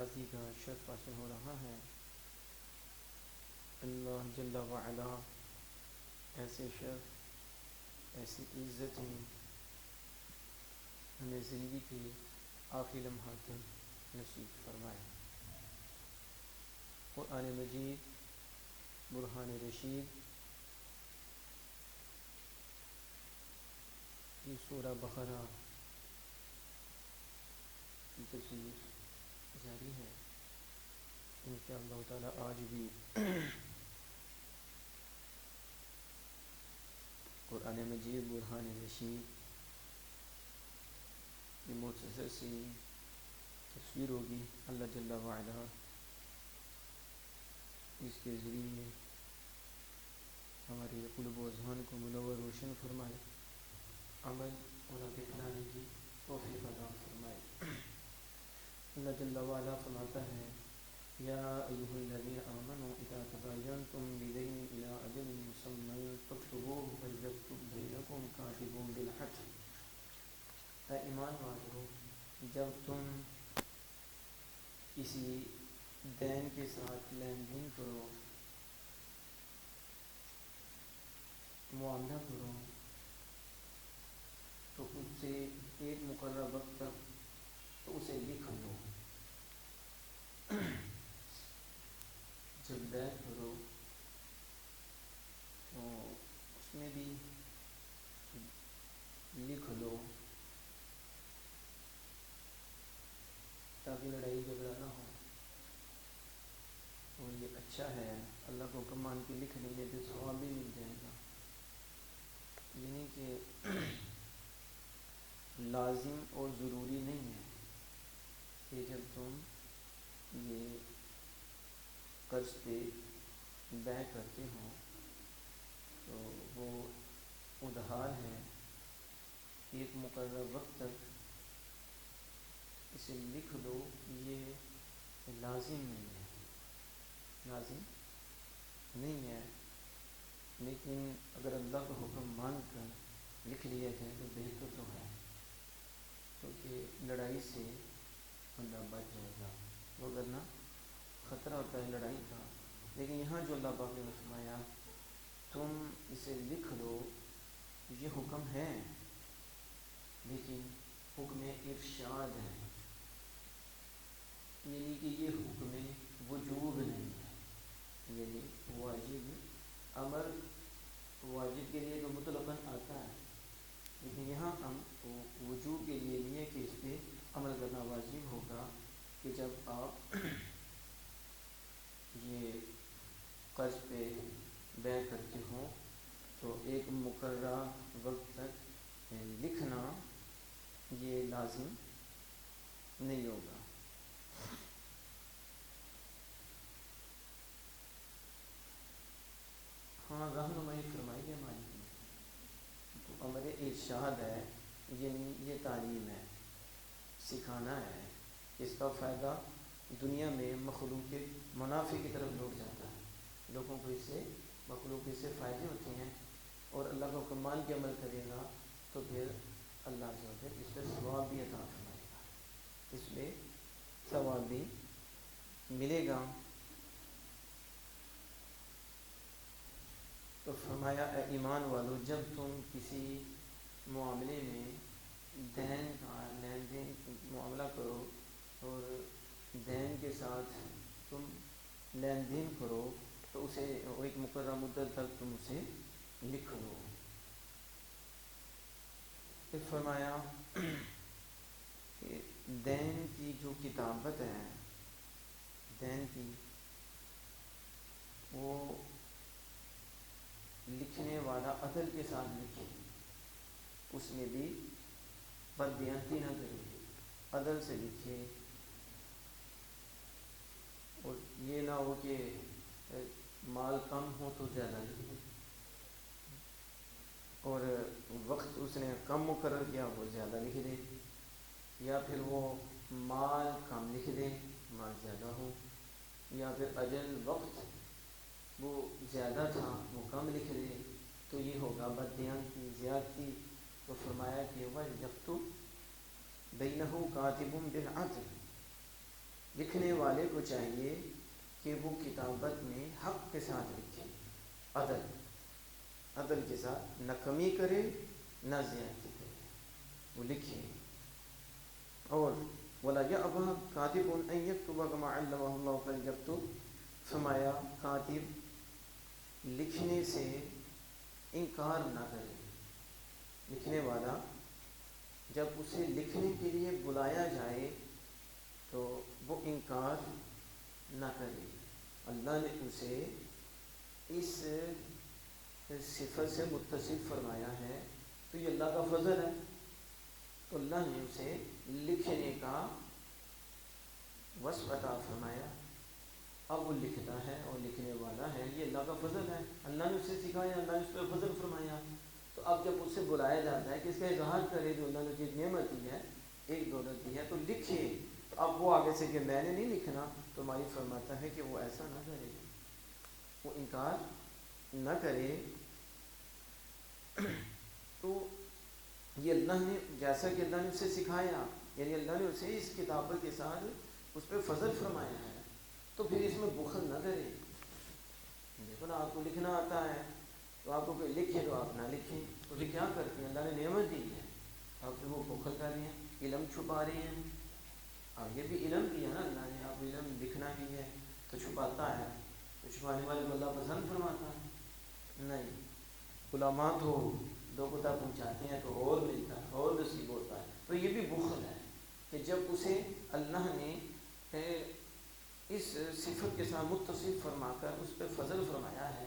بازی کا شرف حاصل ہو رہا ہے۔ اللہ جل وعلا ایسے شرف، ایسی عزتیں ہمیں زندگی کے آخری لمحات نصیب فرمائے۔ قرآن مجید برہان رشید کی سورہ بقرہ کی تفسیر جاری ہے۔ انشاءاللہ تعالی آج بھی قرآن مجید برہان رشید کی مختصر سی تفسیر ہوگی۔ اللہ جل وعلا اس کے ذریعے ہمارے قلوب و اذہان کو منور روشن فرمائے، عمل اور اپنانے کی توفیق عطا فرمائے۔ اللہ جل وعلا فرماتا ہے: یا ایھا الذین آمنوا اذا تباینتم بدین الی اجل مسمى فاکتبوه وليکتب بینکم کاتب بالحق۔ اے ایمان والو، جب تم کسی دین کے ساتھ لین دین کرو، معاملہ کرو، تو اس سے ایک مقررہ وقت تک تو اسے لکھ لو۔ جب بیع کرو تو اس میں بھی لکھ لو، تاکہ لڑائی جھگڑا نہ ہو۔ اور یہ اچھا ہے، اللہ کو حکم مان کے لکھ لیں گے تو ثواب بھی مل جائے گا۔ یعنی کہ لازم اور ضروری نہیں ہے کہ جب تم یہ قرض پہ بیع کرتے ہو تو وہ ادھار ہے، ایک مقررہ وقت تک اسے لکھ دو، یہ لازم نہیں ہے، لازم نہیں ہے، لیکن اگر اللہ کا حکم مان کر لکھ لیا جائے تو بہتر تو ہے، کیونکہ لڑائی سے بندہ بچ جائے گا، وگرنہ خطرہ ہوتا ہے لڑائی کا۔ لیکن یہاں جو اللہ پاک نے فرمایا تم اسے لکھ لو، یہ حکم ہے، لیکن حکم ارشاد ہے، یعنی کہ یہ حکم وجوب نہیں ہے، یعنی واجب امر واجب کے لیے تو مطلقاً آتا ہے، لیکن یہاں ہم وجوب کے لیے نہیں ہے کہ اس پہ عمل کرنا واجب ہوگا کہ جب آپ یہ قرض پہ بیع کرتے ہوں تو ایک مقررہ وقت تک لکھنا یہ لازم نہیں ہوگا۔ ہاں، رہنمائی فرمائی ہے ہماری، تو امر ارشاد ہے، یعنی یہ تعلیم ہے، سکھانا ہے۔ اس کا فائدہ دنیا میں مخلوق کے منافع کی طرف لوٹ جاتا ہے، لوگوں کو اس سے مخلوق سے فائدے ہوتے ہیں، اور اللہ کا حکم مان کے عمل کرے گا تو پھر اللہ جو ہے اس پہ ثواب بھی عطا فرمائے گا، اس پہ ثواب بھی ملے گا۔ تو فرمایا اے ایمان والو، جب تم کسی معاملے میں دین کا لین دین معاملہ کرو اور دین کے ساتھ تم لین دین کرو تو اسے ایک مقررہ مدت تک تم اسے لکھ لو۔ پھر فرمایا کہ دین کی جو کتابت ہے، دین کی، وہ لکھنے والا عدل کے ساتھ لکھے، اس میں بھی بددیانتی نہ کرے، عدل سے لکھے، اور یہ نہ ہو کہ مال کم ہو تو زیادہ لکھ دے، اور وقت اس نے کم مقرر کیا وہ زیادہ لکھ دے، یا پھر وہ مال کم لکھ دے مال زیادہ ہو، یا پھر اجل وقت وہ زیادہ تھا وہ کم لکھ دے، تو یہ ہوگا بددیانتی، زیادتی۔ تو فرمایا کہ وَلْيَكْتُبْ بَيْنَهُ كَاتِبٌ بِالْعَدْلِ، لکھنے والے کو چاہیے کہ وہ کتابت میں حق کے ساتھ لکھے، عدل کے ساتھ، نہ کمی کرے نہ زیادتی کرے، وہ لکھے. اور ولا یأبہ کاتب ان یکتب کما علمہ اللہ فلیکتب، فرمایا کاتب لکھنے سے انکار نہ کرے. لکھنے والا جب اسے لکھنے کے لیے بلایا جائے تو وہ انکار نہ کرے. اللہ نے اسے اس صفت سے متصف فرمایا ہے تو یہ اللہ کا فضل ہے. تو اللہ نے اسے لکھنے کا وصف عطا فرمایا. اب وہ لکھتا ہے اور لکھنے والا ہے، یہ اللہ کا فضل ہے. اللہ نے اسے سکھایا، اللہ نے اس پہ فضل فرمایا. تو اب جب اسے بلایا جاتا ہے کہ اس کا اظہار کرے جو اللہ نے اسے نعمت دی ہے، ایک دولت دی ہے، تو لکھے. اب وہ آگے سے کہ میں نے نہیں لکھنا، تو مالک فرماتا ہے کہ وہ ایسا نہ کرے، وہ انکار نہ کرے. تو یہ اللہ نے جیسا کہ اللہ نے اسے سکھایا، یعنی اللہ نے اسے اس کتابت کے ساتھ اس پہ فضل فرمایا ہے، تو پھر اس میں بخل نہ کرے. دیکھو نا، آپ کو لکھنا آتا ہے تو آپ کو کوئی لکھے تو آپ نہ لکھیں، تو پھر کیا کرتے ہیں؟ اللہ نے نعمت دی ہے، آپ پھر وہ بخل کر رہے ہیں، علم چھپا رہے ہیں. اب یہ بھی علم دیا نا اللہ نے، آپ علم لکھنا بھی ہے تو چھپاتا ہے، تو چھپانے والے کو اللہ پسند فرماتا ہے نہیں. علماء تو دو کتا پہنچاتے ہیں تو اور ملتا ہے اور نصیب ہوتا ہے. تو یہ بھی بخل ہے کہ جب اسے اللہ نے اس صفت کے ساتھ متصف فرما کر اس پہ فضل فرمایا ہے،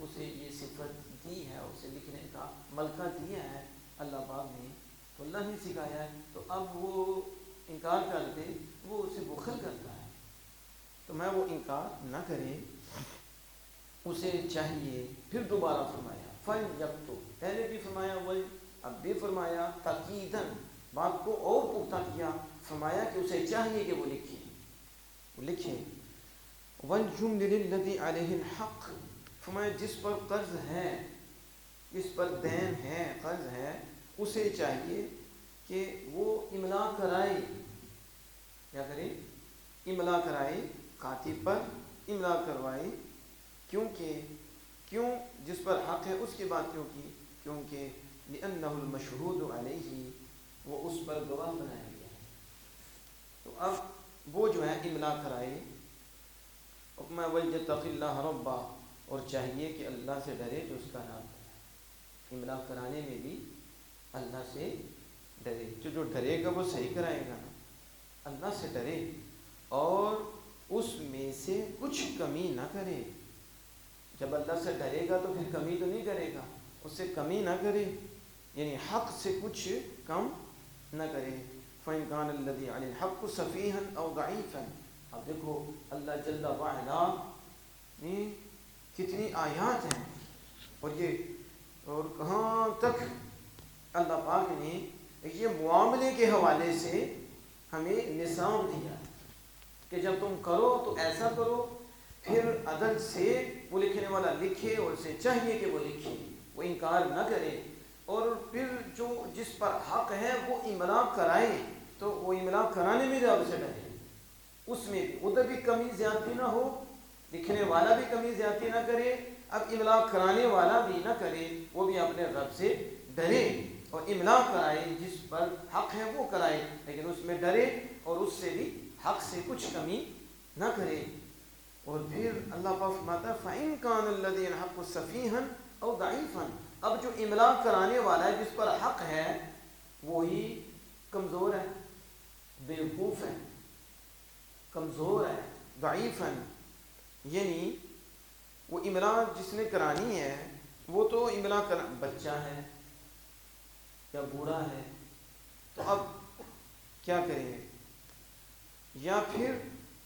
اسے یہ صفت دی ہے، اسے لکھنے کا ملکہ دیا ہے اللہ پاک نے، تو اللہ نے سکھایا ہے. تو اب وہ انکار کر دے، وہ اسے بخل کرتا ہے. تو میں وہ انکار نہ کرے، اسے چاہیے. پھر دوبارہ فرمایا فن یکتب، پہلے بھی فرمایا ول، اب بھی فرمایا تاکیدن، بات کو اور پختہ کیا، فرمایا کہ اسے چاہیے کہ وہ لکھے، وہ لکھے. والجمل للذی علیہ الحق، فرمایا جس پر قرض ہے، جس پر دین ہے، قرض ہے، اسے چاہیے کہ وہ املا کرائے. کیا کرے؟ املا کرائے، کاتب پر املا کروائے. کیوں جس پر حق ہے اس کی بات کیوں کی؟ کیونکہ لأنہ المشہود علیہ، وہ اس پر گواہ بنایا گیا ہے. تو اب وہ جو ہے املا کرائے. حکم وَلْيَتَّقِ اللَّهَ رَبَّهُ، اور چاہیے کہ اللہ سے ڈرے جو اس کا نام ہے. املا کرانے میں بھی اللہ سے ڈرے. جو ڈرے گا وہ صحیح کرائے گا نا، اللہ سے ڈرے اور اس میں سے کچھ کمی نہ کرے. جب اللہ سے ڈرے گا تو پھر کمی تو نہیں کرے گا، اس سے کمی نہ کرے، یعنی حق سے کچھ کم نہ کرے. فَإِنْ كَانَ الَّذِي عَلَيْهِ الْحَقُّ سَفِيهًا أَوْ ضَعِيفًا. اب دیکھو اللہ جل وعلا کتنی آیات ہیں، اور کہاں تک اللہ پاک نے یہ معاملے کے حوالے سے ہمیں نظام دیا کہ جب تم کرو تو ایسا کرو. پھر عدل سے وہ لکھنے والا لکھے اور اسے چاہیے کہ وہ لکھے، وہ انکار نہ کرے. اور پھر جو جس پر حق ہے وہ املا کرائے، تو وہ املا کرانے میں رب سے ڈرے، اس میں بھی ادھر بھی کمی زیادتی نہ ہو، لکھنے والا بھی کمی زیادتی نہ کرے، اب املا کرانے والا بھی نہ کرے، وہ بھی اپنے رب سے ڈرے اور املا کرائے. جس پر حق ہے وہ کرائے، لیکن اس میں ڈرے اور اس سے بھی حق سے کچھ کمی نہ کرے. اور پھر اللہ پاک فرماتا ہے فَإِنْ كَانَ الَّذِي الْحَقُّ سَفِيهًا أَوْ ضَعِيفًا. اب جو املا کرانے والا ہے، جس پر حق ہے، وہی کمزور ہے، بیوقوف ہے، کمزور ہے، ضعیفاً، یعنی وہ املا جس نے کرانی ہے وہ تو املا بچہ ہے یا بوڑھا ہے، تو اب کیا کریں گے؟ یا پھر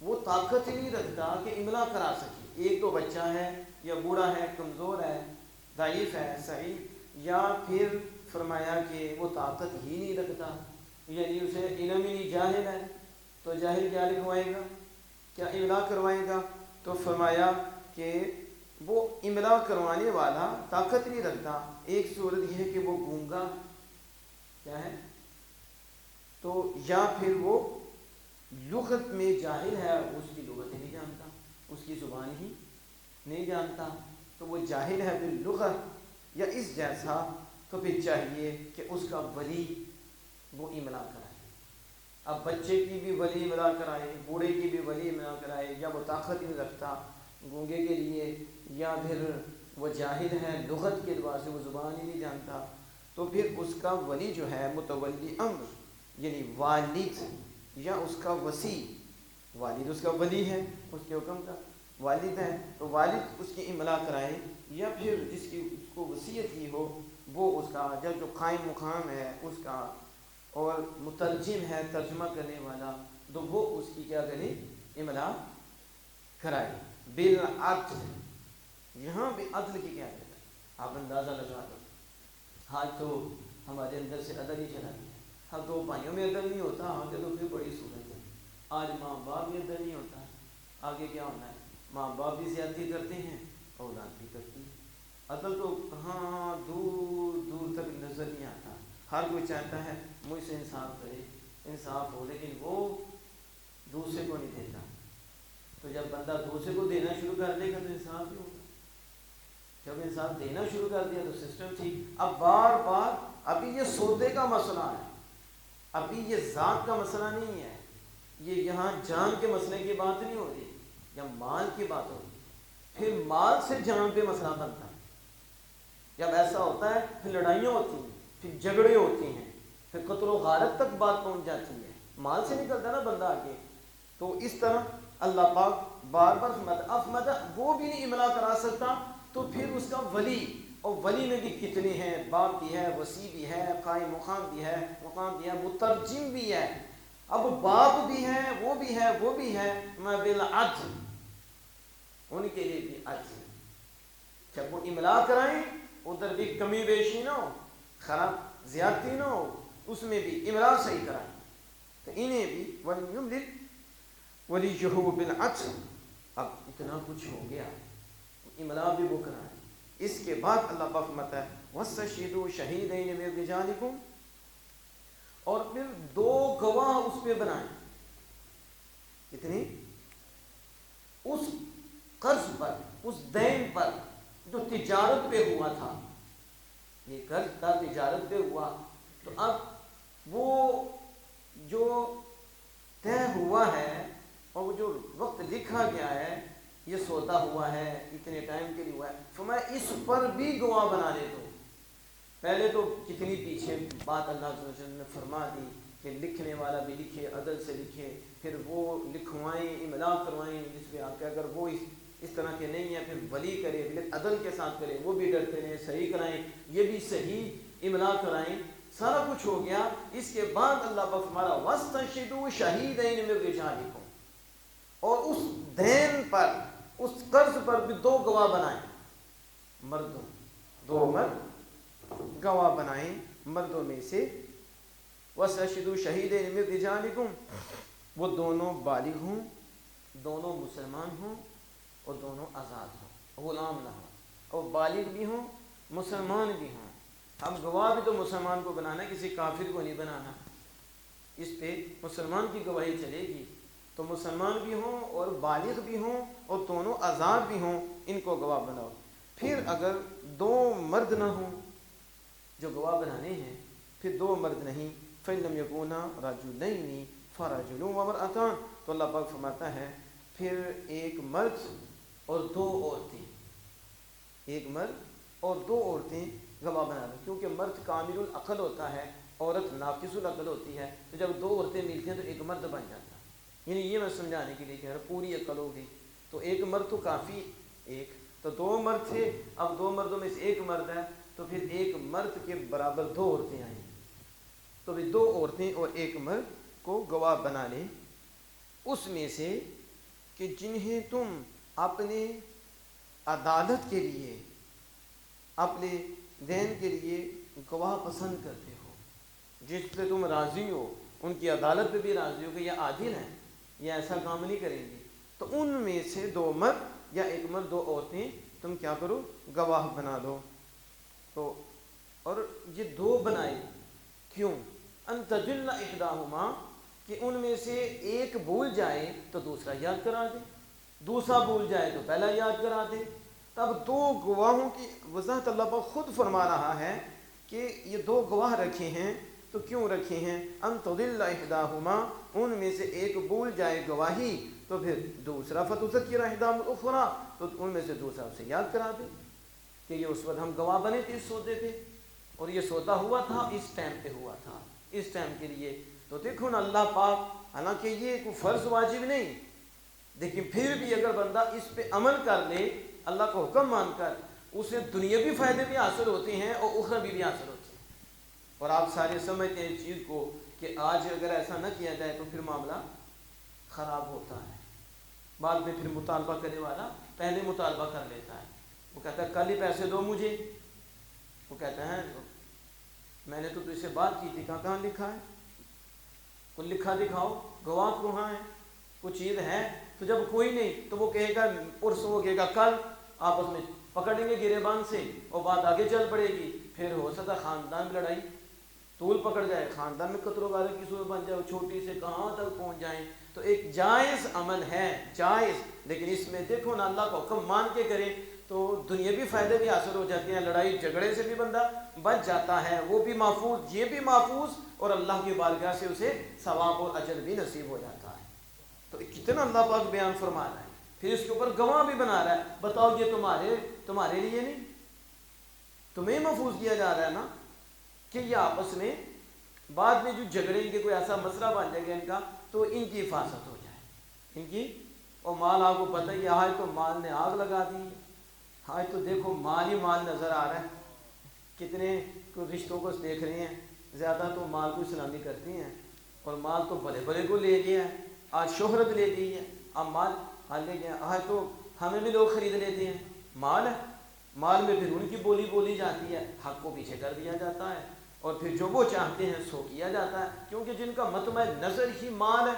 وہ طاقت ہی نہیں رکھتا کہ املا کرا سکے. ایک تو بچہ ہے یا بوڑھا ہے، کمزور ہے، ضعیف ہے، صحیح. یا پھر فرمایا کہ وہ طاقت ہی نہیں رکھتا، یعنی اسے علم ہی نہیں، جاہل ہے. تو جاہل کیا لکھوائے گا، کیا املا کروائے گا؟ تو فرمایا کہ وہ املا کروانے والا طاقت نہیں رکھتا. ایک صورت یہ ہے کہ وہ گونگا کیا ہے، تو یا پھر وہ لغت میں جاہل ہے، اس کی لغت ہی نہیں جانتا، اس کی زبان ہی نہیں جانتا، تو وہ جاہل ہے باللغت یا اس جیسا، تو پھر چاہیے کہ اس کا ولی وہ املا کرائے۔ اب بچے کی بھی ولی املا کرائے، بوڑھے کی بھی ولی املا کرائے، یا وہ طاقت نہیں رکھتا گونگے کے لیے، یا پھر وہ جاہل ہے لغت کے اعتبار سے، وہ زبان ہی نہیں جانتا، تو پھر اس کا ولی جو ہے متولی امر یعنی والد یا اس کا وصی، والد اس کا ولی ہے، اس کے حکم کا والد ہے، تو والد اس کی املا کرائے، یا پھر جس کی اس کو وصیت کی ہو وہ اس کا جو قائم مقام ہے اس کا، اور مترجم ہے ترجمہ کرنے والا، تو وہ اس کی کیا کرے، املا کرائے بالعدل۔ یہاں بھی عدل کی کیا ہے، آپ اندازہ لگا دو، آج تو ہمارے اندر سے عدل ہی چلا گیا، ہم دو بھائیوں میں عدل نہیں ہوتا، آگے تو پھر بڑی صورت ہے، آج ماں باپ میں عدل نہیں ہوتا، آگے کیا ہونا ہے، ماں باپ بھی زیادتی کرتے ہیں، اولاد بھی کرتی ہے، عدل تو کہاں دور دور تک نظر نہیں آتا، ہر کوئی چاہتا ہے مجھ سے انصاف کرے، انصاف ہو، لیکن وہ دوسرے کو نہیں دیتا، تو جب بندہ دوسرے کو دینا شروع کر دے گا تو انصاف ہی ہوگا، جب انصاف دینا شروع کر دیا تو سسٹم ٹھیک۔ اب بار بار ابھی یہ سودے کا مسئلہ ہے، ابھی یہ ذات کا مسئلہ نہیں ہے، یہ یہاں جان کے مسئلے کی بات نہیں ہو رہی، یا مال کی بات ہو رہی، پھر مال سے جان پہ مسئلہ بنتا ہے، جب ایسا ہوتا ہے پھر لڑائیاں ہوتی ہیں، پھر جھگڑے ہوتے ہیں، پھر قتل و غارت تک بات پہنچ جاتی ہے، مال سے نکلتا نا بندہ آگے، تو اس طرح اللہ پاک بار بار فرماتا وہ بھی نہیں املا کرا سکتا، تو پھر اس کا ولی، اور ولی میں بھی کتنے ہیں، باپ بھی ہے، وصی بھی ہے، قائم مقام بھی ہے، مترجم بھی ہے، اب باپ بھی ہے، وہ بھی ہے، وہ بھی ہے، میں بالعدل، ان کے لیے بھی عدل، جب وہ املا کرائیں ادھر بھی کمی بیشی نہ ہو، خراب زیادتی نہ ہو، اس میں بھی املا صحیح کرائیں، تو انہیں بھی وَلْيُمْلِلْ وَلِيُّهُ بِالْعَدْلِ۔ اب اتنا کچھ ہو گیا، املا بھی وہ کرائیں، اس کے بعد اللہ پاک فرماتا ہے وَاسْتَشْهِدُوا شَهِيدَيْنِ مِنْ رِجَالِكُمْ، اور پھر دو گواہ اس پہ بنائیں، کتنی، اس قرض پر، اس دین پر جو تجارت پہ ہوا تھا، یہ قرض تھا تجارت پہ ہوا، تو اب وہ جو طے ہوا ہے اور وہ جو وقت لکھا گیا ہے، یہ سودا ہوا ہے، اتنے ٹائم کے لیے ہوا ہے، تو میں اس پر بھی گواہ بنا لیتا ہوں۔ پہلے تو کتنی پیچھے بات اللہ عز و جل نے فرما دی کہ لکھنے والا بھی لکھے، عدل سے لکھے، پھر وہ لکھوائیں، املا کروائیں جس پہ آپ کے، اگر وہ اس طرح کے نہیں ہیں پھر ولی کرے، عدل کے ساتھ کرے، وہ بھی ڈرتے رہے، صحیح کرائیں، یہ بھی صحیح املا کرائیں، سارا کچھ ہو گیا۔ اس کے بعد اللہ پاک فرمایا وَاسْتَشْهِدُوا شَهِيدَيْنِ مِنْ رِجَالِكُمْ، اور اس دین پر، اس قرض پر بھی دو گواہ بنائیں، مردوں، دو مرد گواہ بنائیں مردوں میں سے، وَاسْتَشْهِدُوا شَهِيدَيْنِ مِنْ رِجَالِكُمْ، وہ دونوں بالغ ہوں، دونوں مسلمان ہوں، اور دونوں آزاد ہوں، غلام نہ ہوں، اور بالغ بھی ہوں، مسلمان بھی ہوں۔ اب گواہ بھی تو مسلمان کو بنانا ہے، کسی کافر کو نہیں بنانا، اس پہ مسلمان کی گواہی چلے گی، تو مسلمان بھی ہوں اور بالغ بھی ہوں اور دونوں آزاد بھی ہوں، ان کو گواہ بناؤ۔ پھر اگر دو مرد نہ ہوں جو گواہ بنانے ہیں، پھر دو مرد نہیں، فَإِن لَمْ يَكُونَا رَجُلَيْنِ فَرَجُلٌ وَامْرَأَتَانِ، تو اللہ پاک فرماتا ہے پھر ایک مرد اور دو عورتیں، ایک مرد اور دو عورتیں گواہ بنا دیں، کیونکہ مرد کامل العقل ہوتا ہے، عورت ناقص العقل ہوتی ہے، تو جب دو عورتیں ملتی ہیں تو ایک مرد بن جاتا ہے، یعنی یہ میں سمجھانے کے لیے کہہ رہا ہوں، پوری عقل ہوگی تو ایک مرد تو کافی، ایک تو دو مرد تھے، اب دو مردوں میں سے ایک مرد ہے، تو پھر ایک مرد کے برابر دو عورتیں آئیں، تو بھی دو عورتیں اور ایک مرد کو گواہ بنا لیں، اس میں سے کہ جنہیں تم اپنے عدالت کے لیے، اپنے دین کے لیے گواہ پسند کرتے ہو، جس پہ تم راضی ہو، ان کی عدالت پہ بھی راضی ہو کہ یہ عادل ہیں، یہ ایسا کام نہیں کریں گے، تو ان میں سے دو مرد یا ایک مرد دو عورتیں تم کیا کرو، گواہ بنا دو۔ تو اور یہ دو بنائے کیوں، ان تجل احداہما، کہ ان میں سے ایک بھول جائے تو دوسرا یاد کرا دے، دوسرا بھول جائے تو پہلا یاد کرا دے. تب دو گواہوں کی وضاحت اللہ پاک خود فرما رہا ہے کہ یہ دو گواہ رکھے ہیں. تو کیوں رکھے ہیں؟ ان تضل احداہما، ان میں سے ایک بھول جائے گواہی تو پھر دوسرا فتذکر احداہما الاخری، تو ان میں سے دوسرا اسے یاد کرا دے کہ یہ اس وقت ہم گواہ بنے تھے اس سودے پہ، اور یہ سودا ہوا تھا اس ٹائم پہ ہوا تھا، اس ٹائم کے لیے. تو دیکھو نا اللہ پاک، حالانکہ یہ کوئی فرض واجب نہیں، لیکن پھر بھی اگر بندہ اس پہ عمل کر لے اللہ کا حکم مان کر، اسے دنیاوی فائدے بھی حاصل ہوتے ہیں اور اخروی بھی حاصل ہوتے ہیں. اور آپ سارے سمجھتے ہیں اس چیز کو کہ آج اگر ایسا نہ کیا جائے تو پھر معاملہ خراب ہوتا ہے. بعد میں پھر مطالبہ کرنے والا پہلے مطالبہ کر لیتا ہے، وہ کہتا ہے کل ہی پیسے دو مجھے. وہ کہتا ہے میں نے تو تجھ سے بات کی تھی، کہاں لکھا ہے؟ کوئی لکھا دکھاؤ، گواہ کہاں ہے؟ کوئی چیز ہے؟ تو جب کوئی نہیں تو وہ کہے گا پرسوں، وہ کہے گا کل، آپس میں پکڑیں گے گریبان سے اور بات آگے چل پڑے گی. پھر ہو سکتا خاندان میں لڑائی طول پکڑ جائے، خاندان میں قتل و غارت کی صورت بن جائے، چھوٹی سے کہاں تک پہنچ جائیں. تو ایک جائز عمل ہے، جائز، لیکن اس میں دیکھو نا اللہ کا حکم مان کے کریں تو دنیاوی فائدے بھی حاصل ہو جاتے ہیں، لڑائی جھگڑے سے بھی بندہ بچ جاتا ہے، وہ بھی محفوظ، یہ بھی محفوظ، اور اللہ کی بارگاہ سے اسے ثواب اور اجر بھی نصیب ہو جاتا ہے. تو کتنا اللہ پاک بیان فرما رہا ہے. پھر اس کے اوپر گواہ بھی بنا رہا ہے. بتاؤ یہ تمہارے لیے نہیں، تمہیں محفوظ کیا جا رہا ہے نا کہ یہ آپس میں بعد میں جو جھگڑیں گے، کوئی ایسا مسئلہ بن جائے گا ان کا، تو ان کی حفاظت ہو جائے ان کی. اور مال آپ کو پتہ ہی ہے، آج تو مال نے آگ لگا دی ہے. آج تو دیکھو مال ہی مال نظر آ رہا ہے. کتنے رشتوں کو دیکھ رہے ہیں، زیادہ تو مال کو سلامی کرتی ہیں، اور مال تو بڑے بڑے کو لے گیا ہے. آج شہرت لے گئی ہے، اب مال لے گیا. آج تو ہمیں بھی لوگ خرید لیتے ہیں، مال ہے، مال میں پھر ان کی بولی جاتی ہے، حق کو پیچھے کر دیا جاتا ہے، اور پھر جو وہ چاہتے ہیں سو کیا جاتا ہے. کیونکہ جن کا مطمع نظر ہی مال ہے،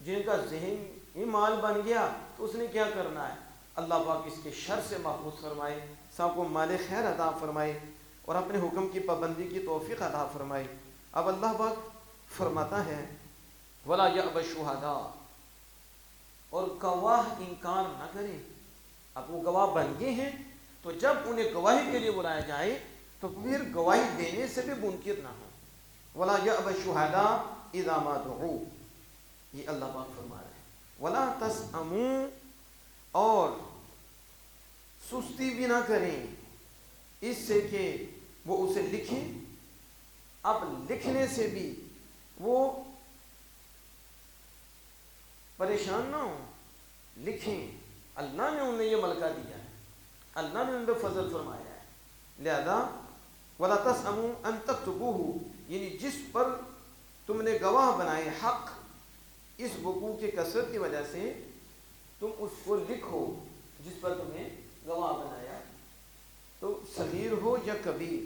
جن کا ذہن ہی مال بن گیا، تو اس نے کیا کرنا ہے. اللہ پاک اس کے شر سے محفوظ فرمائے، سب کو مال خیر عطا فرمائے، اور اپنے حکم کی پابندی کی توفیق عطا فرمائے. اب اللہ پاک فرماتا ہے وَلَا يَأْبَ الشُّهَدَاءُ، اور گواہ انکار نہ کرے. اب وہ گواہ بن گئے ہیں تو جب انہیں گواہی کے لیے بلایا جائے تو پھر گواہی دینے سے بھی منکر نہ ہو. وَلَا يَأْبَ الشُّهَدَاءُ إِذَا مَا دُعُوا، یہ اللہ پاک فرما رہے ہیں. وَلَا تَسْأَمُوا، اور سستی بھی نہ کریں اس سے کہ وہ اسے لکھیں. اب لکھنے سے بھی وہ پریشان نہ ہوں، لکھیں. اللہ نے انہیں یہ ملکہ دیا ہے، اللہ نے ان پہ فضل فرمایا ہے. لہذا وَلَا تَسْأَمُوا أَن تَكْتُبُوهُ، یعنی جس پر تم نے گواہ بنائے حق، اس وقوع کی کثرت کی وجہ سے تم اس کو لکھو جس پر تمہیں گواہ بنایا، تو صغیر ہو یا کبیر،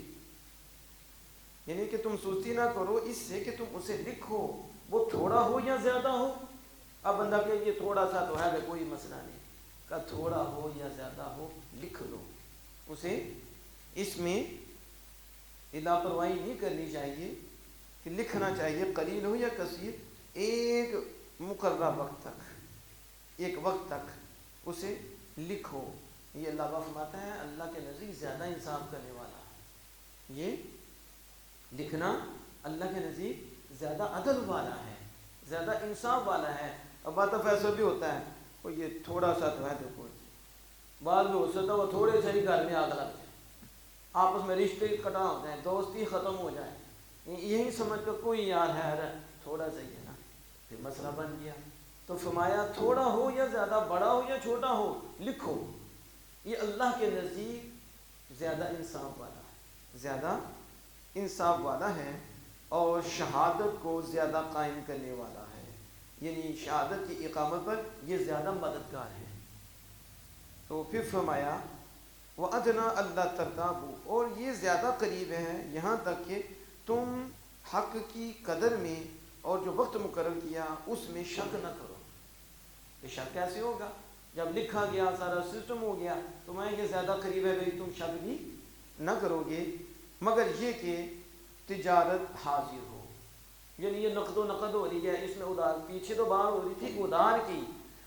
یعنی کہ تم سستی نہ کرو اس سے کہ تم اسے لکھو، وہ تھوڑا ہو یا زیادہ ہو. اب بندہ کہ یہ تھوڑا سا تو ہے، کوئی مسئلہ نہیں، کہ تھوڑا ہو یا زیادہ ہو لکھ لو اسے. اس میں لاپرواہی نہیں کرنی چاہیے کہ لکھنا چاہیے، قلیل ہو یا کثیر، ایک مقررہ وقت تک، ایک وقت تک اسے لکھو. یہ اللہ کا فرماتا ہے اللہ کے نزدیک زیادہ انصاف کرنے والا ہے. یہ لکھنا اللہ کے نزدیک زیادہ عدل والا ہے، زیادہ انصاف والا ہے. اب بات ایسا بھی ہوتا ہے وہ یہ تھوڑا سا تو ہے، دیکھو بعد میں ہو سکتا ہے وہ تھوڑے سے ہی گھر میں آگ لگ جائے، آپس میں رشتے کٹا ہو جائیں، دوستی ختم ہو جائے، یہی سمجھ کر کوئی یار ہے تھوڑا سا ہی ہے نا، پھر مسئلہ بن گیا. تو فرمایا تھوڑا ہو یا زیادہ، بڑا ہو یا چھوٹا ہو لکھو. یہ اللہ کے نزدیک زیادہ انصاف والا ہے، زیادہ انصاف والا ہے، اور شہادت کو زیادہ قائم کرنے والا ہے. یعنی شہادت کی اقامت پر یہ زیادہ مددگار ہے. تو پھر فرمایا وَأَدْنَا أَلَّا تَرْتَابُوا، اور یہ زیادہ قریب ہے یہاں تک کہ تم حق کی قدر میں اور جو وقت مقرر کیا اس میں شک نہ کرو. یہ شک کیسے ہوگا جب لکھا گیا، سارا سسٹم ہو گیا، تو میں یہ زیادہ قریب ہے بھائی، تم شک بھی نہ کرو گے، مگر یہ کہ تجارت حاضر ہو. یعنی یہ نقد و نقد ہو رہی ہے، اس میں ادار، پیچھے تو بات ہو رہی تھی ادار کی،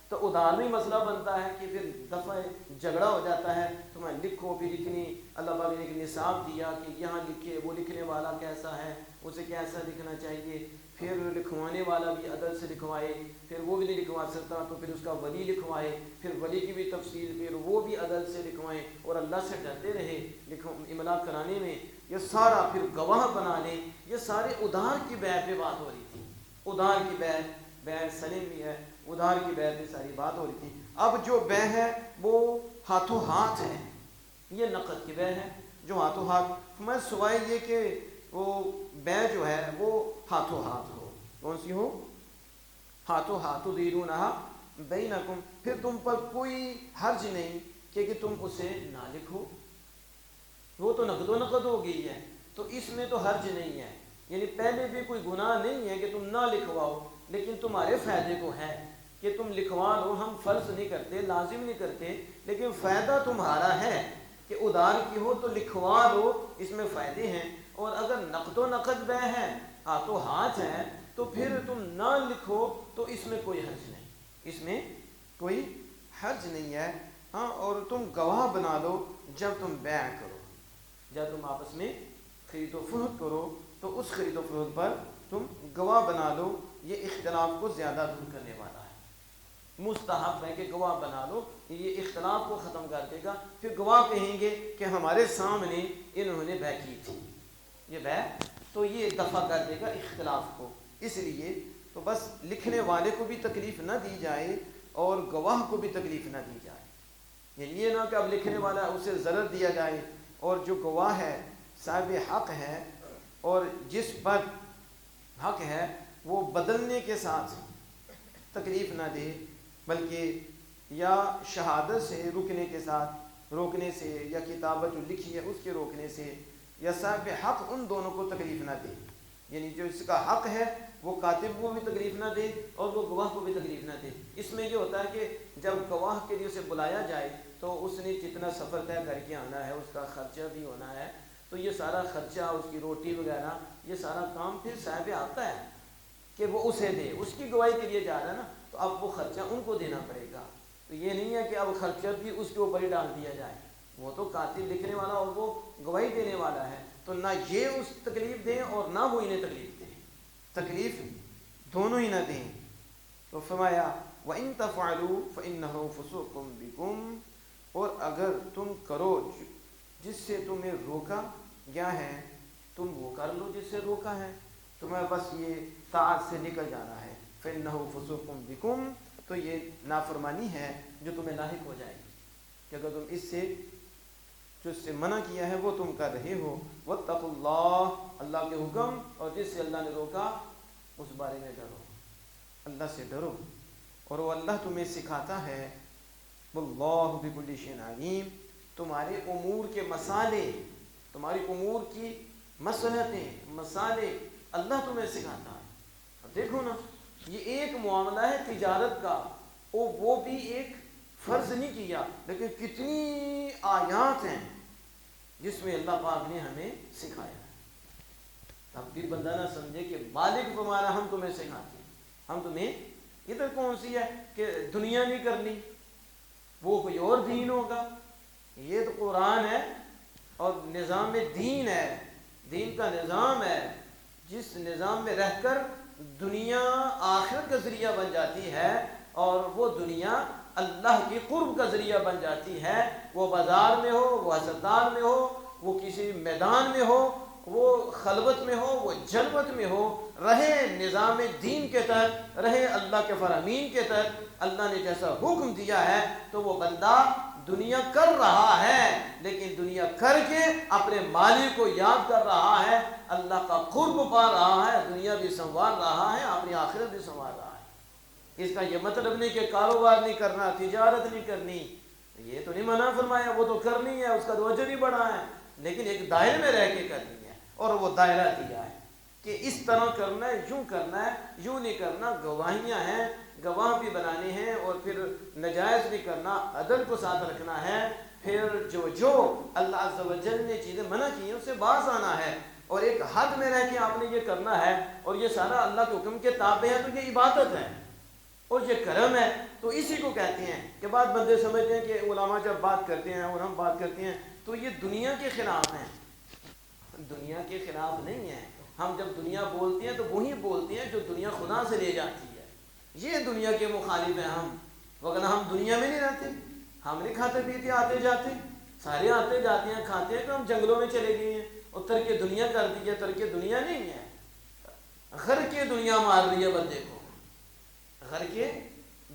تو ادار میں مسئلہ بنتا ہے کہ پھر دفعہ جھگڑا ہو جاتا ہے، تمہیں لکھو پھر اتنی اللہ پاک نے ایک نصاب دیا کہ یہاں لکھے، وہ لکھنے والا کیسا ہے، اسے کیسا لکھنا چاہیے، پھر لکھوانے والا بھی عدل سے لکھوائے، پھر وہ بھی نہیں لکھوا سکتا تو پھر اس کا ولی لکھوائے، پھر ولی کی بھی تفصیل، پھر وہ بھی عدل سے لکھوائیں اور اللہ سے ڈرتے رہے املا کرانے میں، یہ سارا پھر گواہ بنا لیں، یہ سارے ادھار کی بیع پہ بات ہو رہی تھی، ادھار کی بیع سلیم بھی ہے، ادھار کی بیع پہ ساری بات ہو رہی تھی۔ اب جو بیع ہے وہ ہاتھوں ہاتھ ہے، یہ نقد کی بیع ہے جو ہاتھوں ہاتھ، میں سوائے یہ کہ وہ بیع جو ہے وہ ہاتھوں ہاتھ ہو، کون سی ہو؟ ہاتھوں ہاتھ تدیرونہا بینکم، پھر تم پر کوئی حرج نہیں کہ تم اسے نہ لکھو، وہ تو نقد و نقد ہو گئی ہے، تو اس میں تو حرج نہیں ہے، یعنی پہلے بھی کوئی گناہ نہیں ہے کہ تم نہ لکھواؤ، لیکن تمہارے فائدے کو ہے کہ تم لکھوا لو، ہم فرض نہیں کرتے، لازم نہیں کرتے، لیکن فائدہ تمہارا ہے کہ ادار کی ہو تو لکھوا لو، اس میں فائدے ہیں، اور اگر نقد و نقد بیع ہے، ہاتھوں ہاتھ ہے، تو پھر تم نہ لکھو تو اس میں کوئی حرج نہیں، اس میں کوئی حرج نہیں ہے، ہاں، اور تم گواہ بنا دو جب تم بیع کرو، جب تم آپس میں خرید و فروخت کرو تو اس خرید و فروخت پر تم گواہ بنا دو، یہ اختلاف کو زیادہ دور کرنے والا ہے، مستحب ہے کہ گواہ بنا لو، یہ اختلاف کو ختم کر دے گا، پھر گواہ کہیں گے کہ ہمارے سامنے انہوں نے بیع کی تھی، یہ بیع، تو یہ دفع کر دے گا اختلاف کو، اس لیے تو بس لکھنے والے کو بھی تکلیف نہ دی جائے اور گواہ کو بھی تکلیف نہ دی جائے، یہ نہ کہ اب لکھنے والا اسے ضرر دیا جائے اور جو گواہ ہے صاحب حق ہے اور جس پر حق ہے وہ بدلنے کے ساتھ تکلیف نہ دے، بلکہ یا شہادت سے رکنے کے ساتھ روکنے سے، یا کتابت جو لکھی ہے اس کے روکنے سے، یا صاحب حق ان دونوں کو تکلیف نہ دے، یعنی جو اس کا حق ہے وہ کاتب کو بھی تکلیف نہ دے اور وہ گواہ کو بھی تکلیف نہ دے۔ اس میں یہ ہوتا ہے کہ جب گواہ کے لیے اسے بلایا جائے تو اس نے جتنا سفر طے کر کے آنا ہے اس کا خرچہ بھی ہونا ہے، تو یہ سارا خرچہ، اس کی روٹی وغیرہ، یہ سارا کام پھر صاحب آتا ہے کہ وہ اسے دے، اس کی گواہی کے لیے جا رہا ہے نا، تو اب وہ خرچہ ان کو دینا پڑے گا، تو یہ نہیں ہے کہ اب خرچہ بھی اس کے اوپر ہی ڈال دیا جائے، وہ تو کاتب لکھنے والا اور وہ گواہی دینے والا ہے، تو نہ یہ اس تکلیف دیں اور نہ وہ انہیں تکلیف دیں، تکلیف دونوں ہی نہ دیں۔ تو فرمایا وَإِن تَفْعَلُوا فَإِنَّهُ فُسُوقٌ بِكُمْ، اور اگر تم کرو جس سے تمہیں روکا گیا ہے، تم وہ کر لو جس سے روکا ہے، تمہیں بس یہ طاعت سے نکل جانا ہے، فَإِنَّهُ فُسُوقٌ بِكُمْ، تو یہ نافرمانی ہے جو تمہیں لاحق ہو جائے گی کہ اگر تم اس سے جو اس سے منع کیا ہے وہ تم کر رہے ہو۔ وَاتَّقُوا اللَّهَ، اللہ کے حکم اور جس سے اللہ نے روکا اس بارے میں ڈرو، اللہ سے ڈرو، اور وہ اللہ تمہیں سکھاتا ہے، وَاللَّهُ بِكُلِّ شَيْءٍ عَلِيمٌ، تمہارے امور کے مسالے، تمہاری امور کی مصلحتیں، مسالے اللہ تمہیں سکھاتا ہے۔ اب دیکھو نا، یہ ایک معاملہ ہے تجارت کا، وہ بھی ایک فرض نہیں کیا، لیکن کتنی آیات ہیں جس میں اللہ پاک نے ہمیں سکھایا، تب بھی بندہ نہ سمجھے کہ مالک تمہارا ہم تمہیں سکھاتے ہیں، ہم تمہیں، ادھر کون سی ہے کہ دنیا نہیں کرنی، وہ کوئی اور دین ہوگا، یہ تو قرآن ہے اور نظام دین ہے، دین کا نظام ہے، جس نظام میں رہ کر دنیا آخرت کا ذریعہ بن جاتی ہے اور وہ دنیا اللہ کی قرب کا ذریعہ بن جاتی ہے، وہ بازار میں ہو، وہ ہسپتال میں ہو، وہ کسی میدان میں ہو، وہ خلوت میں ہو، وہ جلوت میں ہو، رہے نظام دین کے تحت، رہے اللہ کے فرامین کے تحت، اللہ نے جیسا حکم دیا ہے تو وہ بندہ دنیا کر رہا ہے، لیکن دنیا کر کے اپنے مالک کو یاد کر رہا ہے، اللہ کا قرب پا رہا ہے، دنیا بھی سنوار رہا ہے، اپنی آخرت بھی سنوار رہا ہے۔ اس کا یہ مطلب نہیں کہ کاروبار نہیں کرنا، تجارت نہیں کرنی، یہ تو نہیں منع فرمایا، وہ تو کرنی ہے، اس کا تو اجر ہی بڑا ہے، لیکن ایک دائرے میں رہ کے کرنی ہے، اور وہ دائرہ دیا ہے کہ اس طرح کرنا ہے، یوں کرنا ہے، یوں نہیں کرنا، گواہیاں ہیں، گواہ بھی بنانے ہیں، اور پھر نجائز بھی کرنا، عدل کو ساتھ رکھنا ہے، پھر جو اللہ عز و جل نے چیزیں منع کی ہیں اس سے باز آنا ہے، اور ایک حد میں رہ کے آپ نے یہ کرنا ہے اور یہ سارا اللہ کے حکم کے تابع ہے تو یہ عبادت ہے اور یہ کرم ہے. تو اسی کو کہتے ہیں کہ بعض بندے سمجھتے ہیں کہ علماء جب بات کرتے ہیں اور ہم بات کرتے ہیں تو یہ دنیا کے خلاف ہیں. دنیا کے خلاف نہیں ہے. ہم جب دنیا بولتے ہیں تو وہی بولتے ہیں جو دنیا خدا سے لے جاتی ہے. یہ دنیا کے مخالف ہیں ہم، وگرنہ ہم دنیا میں نہیں رہتے. ہم نہیں کھاتے پیتے آتے جاتے، سارے آتے جاتے ہیں کھاتے ہیں. تو ہم جنگلوں میں چلے گئے ہیں اور ترک دنیا کر دی ہے. ترک دنیا نہیں ہے، غرق دنیا مار رہی ہے بندے کو. غرق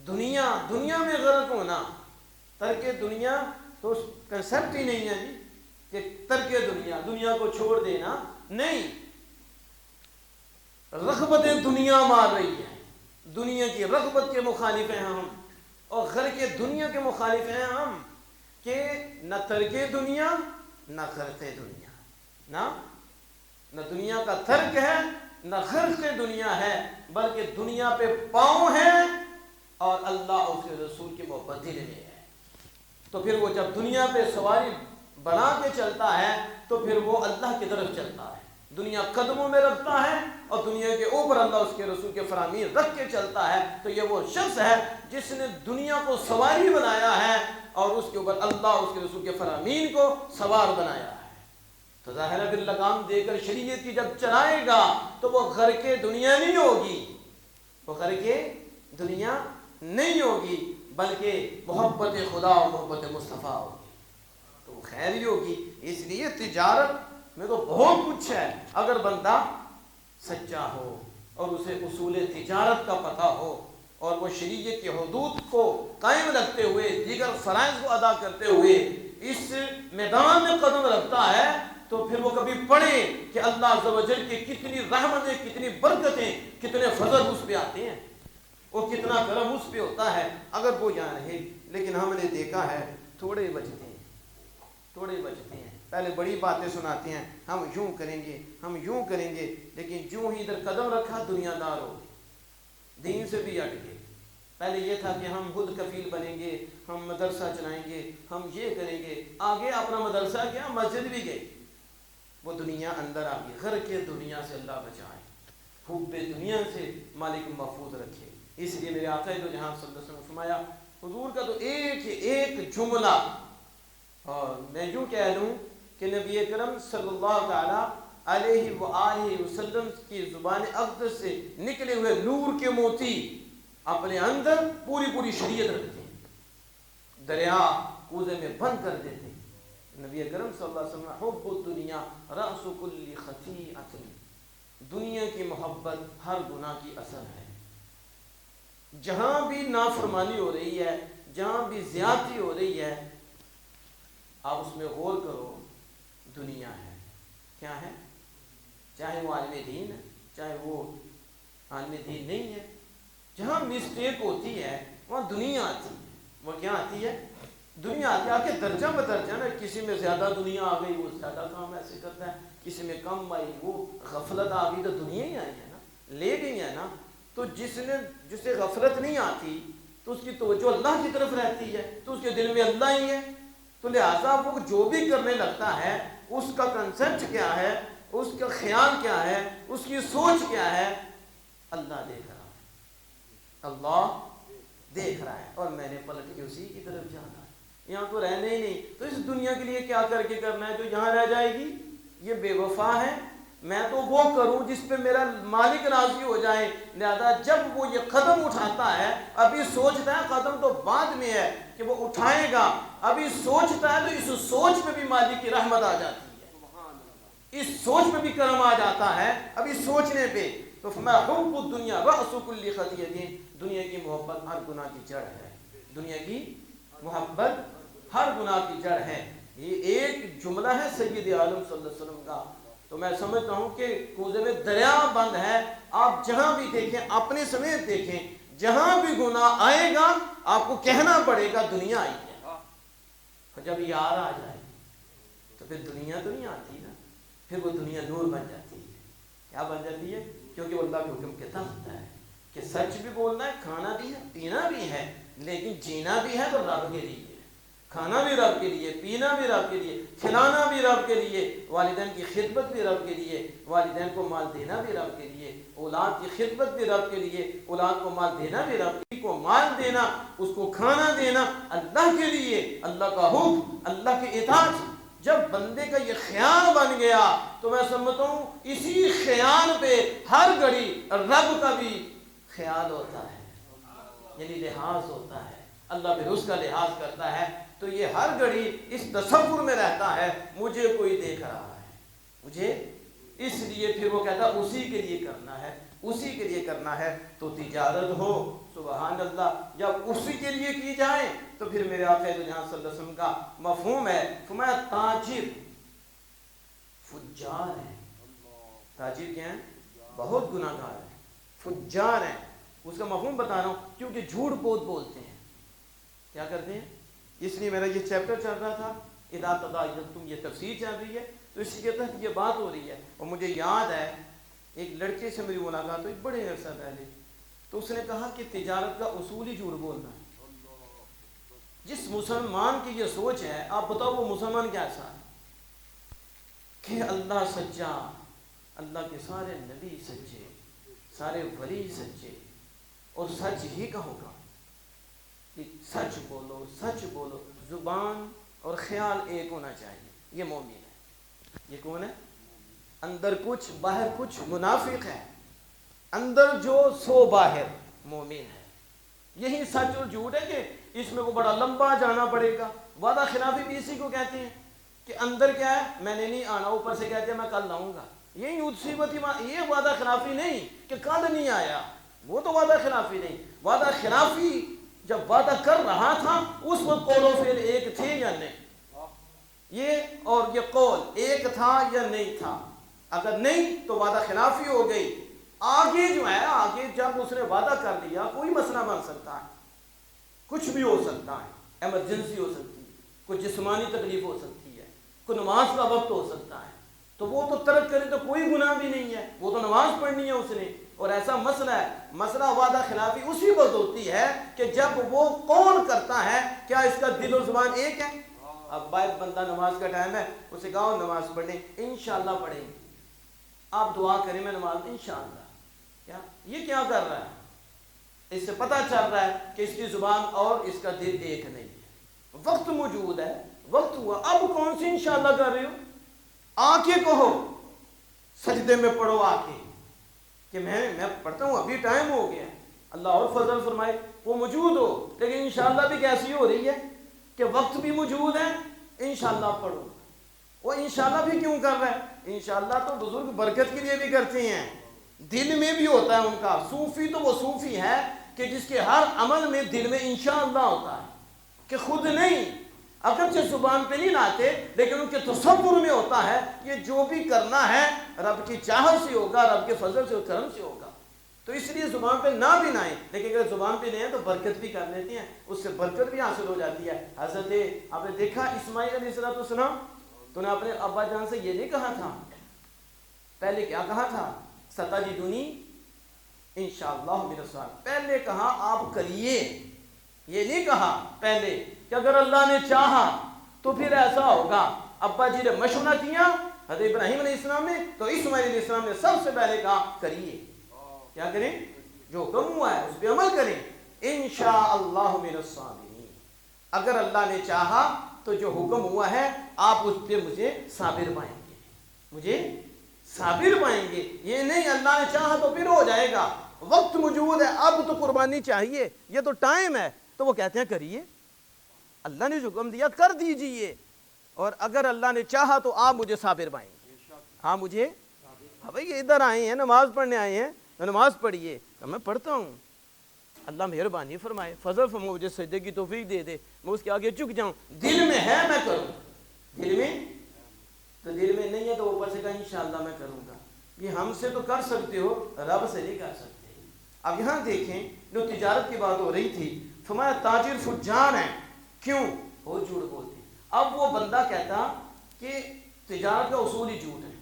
دنیا، دنیا میں غرق ہونا. ترک دنیا تو کنسپٹ ہی نہیں ہے جی کہ ترک دنیا، دنیا کو چھوڑ دینا نہیں. رغبت دنیا مار رہی ہے، دنیا کی رغبت کے مخالف ہیں ہم، اور غرق دنیا کے مخالف ہیں ہم کہ نہ ترک دنیا نہ غرق دنیا، نہ دنیا کا ترک ہے نہ غرق دنیا ہے، بلکہ دنیا پہ پاؤں ہے اور اللہ اور اس کے رسول کی محبت دل میں ہے. تو پھر وہ جب دنیا پہ سواری بنا کے چلتا ہے تو پھر وہ اللہ کی طرف چلتا ہے. دنیا قدموں میں رکھتا ہے اور دنیا کے اوپر اللہ اس کے رسول کے فرامین رکھ کے چلتا ہے. تو یہ وہ شخص ہے جس نے دنیا کو سواری بنایا ہے اور اس کے اوپر اللہ اس کے رسول کے فرامین کو سوار بنایا ہے. تو ظاہر ہے لگام دے کر شریعت کی جب چلائے گا تو وہ غرق دنیا نہیں ہوگی، وہ غرق دنیا نہیں ہوگی، بلکہ محبت خدا اور محبت مصطفیٰ ہوگی. تو وہ خیر ہی ہوگی. اس لیے تجارت میں تو بہت کچھ ہے. اگر بندہ سچا ہو اور اسے اصول تجارت کا پتہ ہو اور وہ شریعت کی حدود کو قائم رکھتے ہوئے دیگر فرائض کو ادا کرتے ہوئے اس میدان میں قدم رکھتا ہے تو پھر وہ کبھی پڑھے کہ اللہ عز و جل کی کتنی رحمتیں، کتنی برکتیں، کتنے فضل اس پہ آتے ہیں اور کتنا کرم اس پہ ہوتا ہے اگر وہ یہاں رہے. لیکن ہم نے دیکھا ہے تھوڑے بچتے ہیں، تھوڑے بچتے ہیں. پہلے بڑی باتیں سناتے ہیں، ہم یوں کریں گے، ہم یوں کریں گے، لیکن جو ہی ادھر قدم رکھا دنیا دار ہو گئے، دین سے بھی ہٹ گئے. پہلے یہ تھا کہ ہم خود کفیل بنیں گے، ہم مدرسہ چلائیں گے، ہم یہ کریں گے. آگے اپنا مدرسہ کیا، مسجد بھی گئے. وہ دنیا اندر آ گئی. غرق دنیا سے اللہ بچائے، حب دنیا سے مالک محفوظ رکھے. اس لیے میرے آقا دو جہاں صلی اللہ علیہ وسلم نے فرمایا، حضور کا تو ایک جملہ، اور میں یوں کہہ لوں کہ نبی اکرم صلی اللہ تعالی علیہ وآلہ وسلم کی زبان اقدس سے نکلے ہوئے نور کے موتی اپنے اندر پوری شریعت رکھتے ہیں، دریا کوزے میں بند کر دیتے ہیں. نبی اکرم صلی اللہ علیہ وسلم حب الدنیا رأس کل خطیئۃ، دنیا کی محبت ہر گناہ کی اصل ہے. جہاں بھی نافرمانی ہو رہی ہے، جہاں بھی زیادتی ہو رہی ہے، آپ اس میں غور کرو، دنیا ہے. کیا ہے؟ چاہے وہ عالم دین ہے، چاہے وہ عالم دین نہیں ہے. جہاں مسٹیک ہوتی ہے وہاں دنیا آتی ہے. وہ کیا آتی ہے؟ دنیا آتی ہے. آ کے درجہ بدرجہ نا، کسی میں زیادہ دنیا آ گئی وہ زیادہ کام ایسے کرتا ہے، کسی میں کم آئی، وہ غفلت آ گئی تو دنیا ہی آئی ہے نا، لے گئی ہے نا. تو جسے غفلت نہیں آتی تو اس کی توجہ اللہ کی طرف رہتی ہے، تو اس کے دل میں اللہ ہی ہے. تو لہٰذا وہ جو بھی کرنے لگتا ہے اس کا کنسپٹ کیا ہے، اس کا خیال کیا ہے، اس کی سوچ کیا ہے، اللہ دیکھ رہا ہے، اللہ دیکھ رہا ہے اور میں نے پلٹ کے اسی کی طرف جانا ہے. یہاں تو رہنا ہی نہیں، تو اس دنیا کے لیے کیا کر کے کرنا ہے جو یہاں رہ جائے گی؟ یہ بے وفا ہے. میں تو وہ کروں جس پہ میرا مالک راضی ہو جائے. لہذا جب وہ یہ قدم اٹھاتا ہے، ابھی سوچتا ہے، قدم تو بعد میں ہے کہ وہ اٹھائے گا، ابھی سوچتا ہے، تو اس سوچ میں بھی مالک کی رحمت آ جاتی ہے، اس سوچ میں بھی کرم آ جاتا ہے ابھی سوچنے پہ. تو فرمایا حب الدنیا رأس کل خطیئۃ، دنیا کی محبت ہر گناہ کی جڑ ہے. دنیا کی محبت ہر گناہ کی جڑ ہے. یہ ایک جملہ ہے سید عالم صلی اللہ علیہ وسلم کا. تو میں سمجھتا ہوں کہ کوزے میں دریا بند ہے. آپ جہاں بھی دیکھیں، اپنے سمیت دیکھیں، جہاں بھی گناہ آئے گا آپ کو کہنا پڑے گا دنیا آئی ہے. اور جب یار آ جائے تو پھر دنیا تو نہیں آتی نا، پھر وہ دنیا نور بن جاتی ہے. کیا بن جاتی ہے؟ کیونکہ وہ اللہ کے حکم کے تحت ہے کہ سچ بھی بولنا ہے، کھانا بھی ہے، پینا بھی ہے، لیکن جینا بھی ہے تو رب کے لیے. کھانا بھی رب کے لیے، پینا بھی رب کے لیے، کھلانا بھی رب کے لیے، والدین کی خدمت بھی رب کے لیے، والدین کو مال دینا بھی رب کے لیے، اولاد کی خدمت بھی رب کے لیے، اولاد کو مال دینا بھی رب کے لیے، کو مال دینا، اس کو کھانا دینا اللہ کے لیے، اللہ کا حکم، اللہ کی اطاعت۔ جب بندے کا یہ خیال بن گیا تو میں سمجھتا ہوں اسی خیال پہ ہر گھڑی رب کا بھی خیال ہوتا ہے، یعنی لحاظ ہوتا ہے، اللہ پھر اس کا لحاظ کرتا ہے۔ تو یہ ہر گھڑی اس تصور میں رہتا ہے مجھے کوئی دیکھ رہا ہے، مجھے، اس لیے پھر وہ کہتا اسی کے لیے کرنا ہے، اسی کے لیے کرنا ہے۔ تو تجارت ہو، سبحان اللہ، جب اسی کے لیے کی جائے تو پھر میرے آقا جہاں صلی اللہ علیہ وسلم کا مفہوم ہے، فرمایا تاجر فجار ہے۔ تاجر کیا ہیں؟ بہت گناہ گار ہیں، فجار ہیں۔ اس کا مفہوم بتا رہا ہوں، کیونکہ جھوٹ بہت بولتے ہیں۔ کیا کرتے ہیں؟ اس لیے میرا یہ چیپٹر چل رہا تھا اذا تداینتم، یہ تفسیر چل رہی ہے تو اسی کے تحت یہ بات ہو رہی ہے۔ اور مجھے یاد ہے ایک لڑکے سے میری ملاقات ہوئی بڑے عرصہ پہلے، تو اس نے کہا کہ تجارت کا اصول ہی جھوٹ بولنا ہے۔ جس مسلمان کی یہ سوچ ہے، آپ بتاؤ وہ مسلمان کیسا ہے کہ اللہ سچا، اللہ کے سارے نبی سچے، سارے ولی سچے، اور سچ ہی کا ہوگا کہ سچ بولو، سچ بولو، زبان اور خیال ایک ہونا چاہیے۔ یہ مومن ہے۔ یہ کون ہے؟ اندر کچھ باہر کچھ منافق ہے، اندر جو سو باہر مومن ہے۔ یہی سچ اور جھوٹ ہے کہ اس میں کو بڑا لمبا جانا پڑے گا۔ وعدہ خلافی بھی اسی کو کہتے ہیں کہ اندر کیا ہے، میں نے نہیں آنا، اوپر سے کہتے ہیں میں کل آؤں گا۔ یہی مصیبت، یہ وعدہ خلافی نہیں کہ کل نہیں آیا، وہ تو وعدہ خلافی نہیں۔ وعدہ خلافی جب وعدہ کر رہا تھا اس وقت قول و فعل ایک تھے یا نہیں، یہ اور یہ قول ایک تھا یا نہیں تھا۔ اگر نہیں تو وعدہ خلافی ہو گئی۔ آگے جو ہے، آگے جب اس نے وعدہ کر لیا، کوئی مسئلہ بن سکتا ہے، کچھ بھی ہو سکتا ہے، ایمرجنسی ہو سکتی ہے، کوئی جسمانی تکلیف ہو سکتی ہے، کوئی نماز کا وقت ہو سکتا ہے، تو وہ تو ترک کرے تو کوئی گناہ بھی نہیں ہے، وہ تو نماز پڑھنی ہے اس نے۔ اور ایسا مسئلہ ہے، مسئلہ وعدہ خلافی اسی وقت ہوتی ہے کہ جب وہ قول کرتا ہے، کیا اس کا دل و زبان ایک ہے؟ اب باید بندہ نماز کا ٹائم ہے، اسے کہا نماز پڑھیں، انشاءاللہ پڑھیں، آپ دعا کریں میں نماز انشاءاللہ، کیا یہ کیا کر رہا ہے؟ اس سے پتہ چل رہا ہے کہ اس کی زبان اور اس کا دل ایک نہیں ہے۔ وقت موجود ہے، وقت ہوا، اب کون سی انشاءاللہ کر رہے ہو؟ آ کے کہو، سجدے میں پڑھو آ کے کہ میں پڑھتا ہوں، ابھی ٹائم ہو گیا، اللہ اور فضل فرمائے، وہ موجود ہو۔ لیکن انشاءاللہ بھی کیسی ہو رہی ہے کہ وقت بھی موجود ہے، انشاءاللہ پڑھو۔ وہ انشاءاللہ بھی کیوں کر رہا ہے؟ انشاءاللہ تو بزرگ برکت کے لیے بھی کرتے ہیں، دل میں بھی ہوتا ہے ان کا۔ صوفی تو وہ صوفی ہے کہ جس کے ہر عمل میں دل میں انشاءاللہ ہوتا ہے، کہ خود نہیں، اگرچہ زبان پہ نہیں لاتے لیکن ان کے تصور میں ہوتا ہے یہ جو بھی کرنا ہے رب کی چاہت سے ہوگا، رب کے فضل سے اور کرم سے ہوگا۔ تو اس لیے زبان پہ نہ بھی لائیں، لیکن اگر زبان پہ لیں تو برکت بھی کر لیتی ہیں، اس سے برکت بھی حاصل ہو جاتی ہے۔ حضرت آپ نے دیکھا اسماعیل علیہ السلام، تو نے اپنے ابا جان سے یہ نہیں کہا تھا، پہلے کیا کہا تھا؟ ستجدنی انشاءاللہ من الصابرین۔ پہلے کہا آپ کریے، یہ نہیں کہا پہلے کہ اگر اللہ نے چاہا تو پھر ایسا ہوگا۔ ابا جی نے مشورہ کیا حضرت ابراہیم علیہ السلام نے، تو اسماعیل علیہ السلام نے سب سے پہلے کہا کریے، کیا کریں؟ جو حکم ہوا ہے اس پہ عمل کریں، انشاءاللہ من الصابرین۔ اگر اللہ نے چاہا تو جو حکم ہوا ہے آپ اس پہ مجھے صابر پائیں گے، مجھے صابر پائیں گے۔ یہ نہیں اللہ نے چاہا تو پھر ہو جائے گا، وقت موجود ہے، اب تو قربانی چاہیے، یہ تو ٹائم ہے، تو وہ کہتے ہیں کریے، اللہ نے حکم دیا کر دیجئے، اور اگر اللہ نے چاہا تو آپ مجھے صابر پائیں گے۔ ہاں مجھے، ہاں بھائی ادھر آئے ہیں، نماز پڑھنے آئے ہیں، نماز پڑھیے، میں پڑھتا ہوں، اللہ مہربانی فرمائے، فضل فرمائے، مجھے سجدے کی توفیق دے دے، میں اس کے آگے جھک جاؤں۔ دل میں ہے میں کروں، دل میں تو دل میں نہیں ہے تو اوپر سے کہا انشاءاللہ میں کروں گا۔ یہ ہم سے تو کر سکتے ہو، رب سے نہیں کر سکتے۔ اب یہاں دیکھیں جو تجارت کی بات ہو رہی تھی، فرمایا تاجر فجار ہیں، کیوں؟ وہ جھوٹ بولتے۔ اب وہ بندہ کہتا کہ تجارت کا اصول ہی جھوٹ ہے،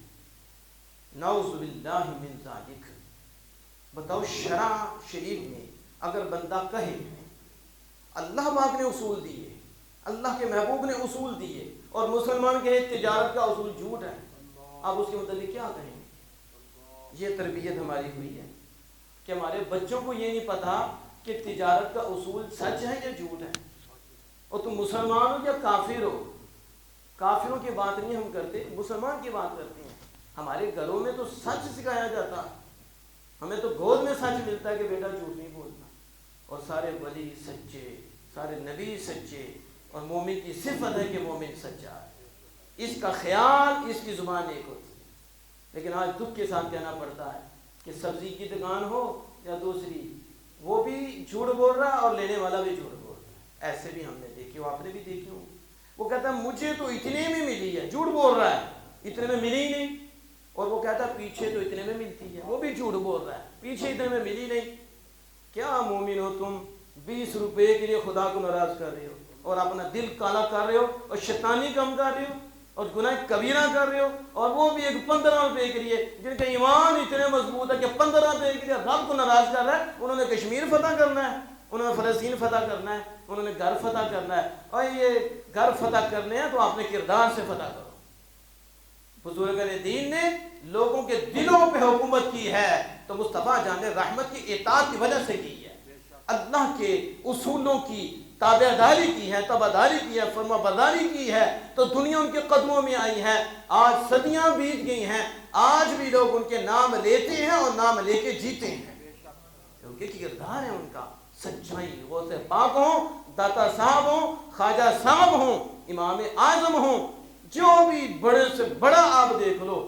نعوذ باللہ من ذالک۔ بتاؤ شرع شریف میں اگر بندہ کہے اللہ پاک نے اصول دیے، اللہ کے محبوب نے اصول دیے اور مسلمان کے تجارت کا اصول جھوٹ ہے، آپ اس کے متعلق کیا کہیں گے؟ یہ تربیت ہماری ہوئی ہے کہ ہمارے بچوں کو یہ نہیں پتا کہ تجارت کا اصول سچ ہے یا جھوٹ ہے، اور تم مسلمان ہو یا کافر ہو۔ کافروں کی بات نہیں ہم کرتے، مسلمان کی بات کرتے ہیں۔ ہمارے گھروں میں تو سچ سکھایا جاتا، ہمیں تو گود میں سچ ملتا ہے کہ بیٹا جھوٹ نہیں بولنا، اور سارے ولی سچے، سارے نبی سچے، اور مومن کی صفت ہے کہ مومن سچا ہے، اس کا خیال، اس کی زبان ایک ہوتی ہے۔ لیکن آج دکھ کے ساتھ کہنا پڑتا ہے کہ سبزی کی دکان ہو یا دوسری، وہ بھی جھوٹ بول رہا اور لینے والا بھی جھوٹ بول رہا ہے۔ ایسے بھی ہم نے دیکھے، آپ نے بھی دیکھے ہوں۔ وہ کہتا ہے مجھے تو اتنے میں ملی ہے، جھوٹ بول رہا ہے، اتنے میں ملی ہی نہیں۔ اور وہ کہتا ہے پیچھے تو اتنے میں ملتی ہے، وہ بھی جھوٹ بول رہا ہے، پیچھے اتنے میں ملی نہیں۔ کیا مومن ہو تم، 20 روپے کے لیے خدا کو ناراض کر رہے ہو، اور اپنا دل کالا کر رہے ہو، اور شیطانی کم کر رہے ہو، اور گناہ کبیرہ کر رہے ہو، اور وہ بھی ایک 15 روپے کے لیے، جن کا ایمان اتنے مضبوط ہے کہ 15 روپے کے لیے رب کو ناراض کر رہا ہے۔ انہوں نے کشمیر فتح کرنا ہے، انہوں نے فلسطین فتح کرنا ہے، انہوں نے گھر فتح کرنا ہے، اور یہ گھر فتح کرنے ہیں تو اپنے کردار سے فتح کرو۔ بزرگان دین نے لوگوں کے دلوں پہ حکومت کی ہے تو مصطفیٰ جان نے رحمت کی اطاعت کی وجہ سے کی ہے، اللہ کے اصولوں کی تابعداری کی ہے، تابعداری کی ہے، فرما برداری کی ہے، تو دنیا ان کے قدموں میں آئی ہے۔ آج صدیاں بیت گئی ہیں، آج بھی لوگ ان کے نام لیتے ہیں اور نام لے کے جیتے ہیں، کیونکہ کردار ہے ان کا سچائی۔ غوث پاک ہوں، داتا صاحب ہوں، خواجہ صاحب ہوں، امام اعظم ہوں، جو بھی بڑے سے بڑا آپ دیکھ لو،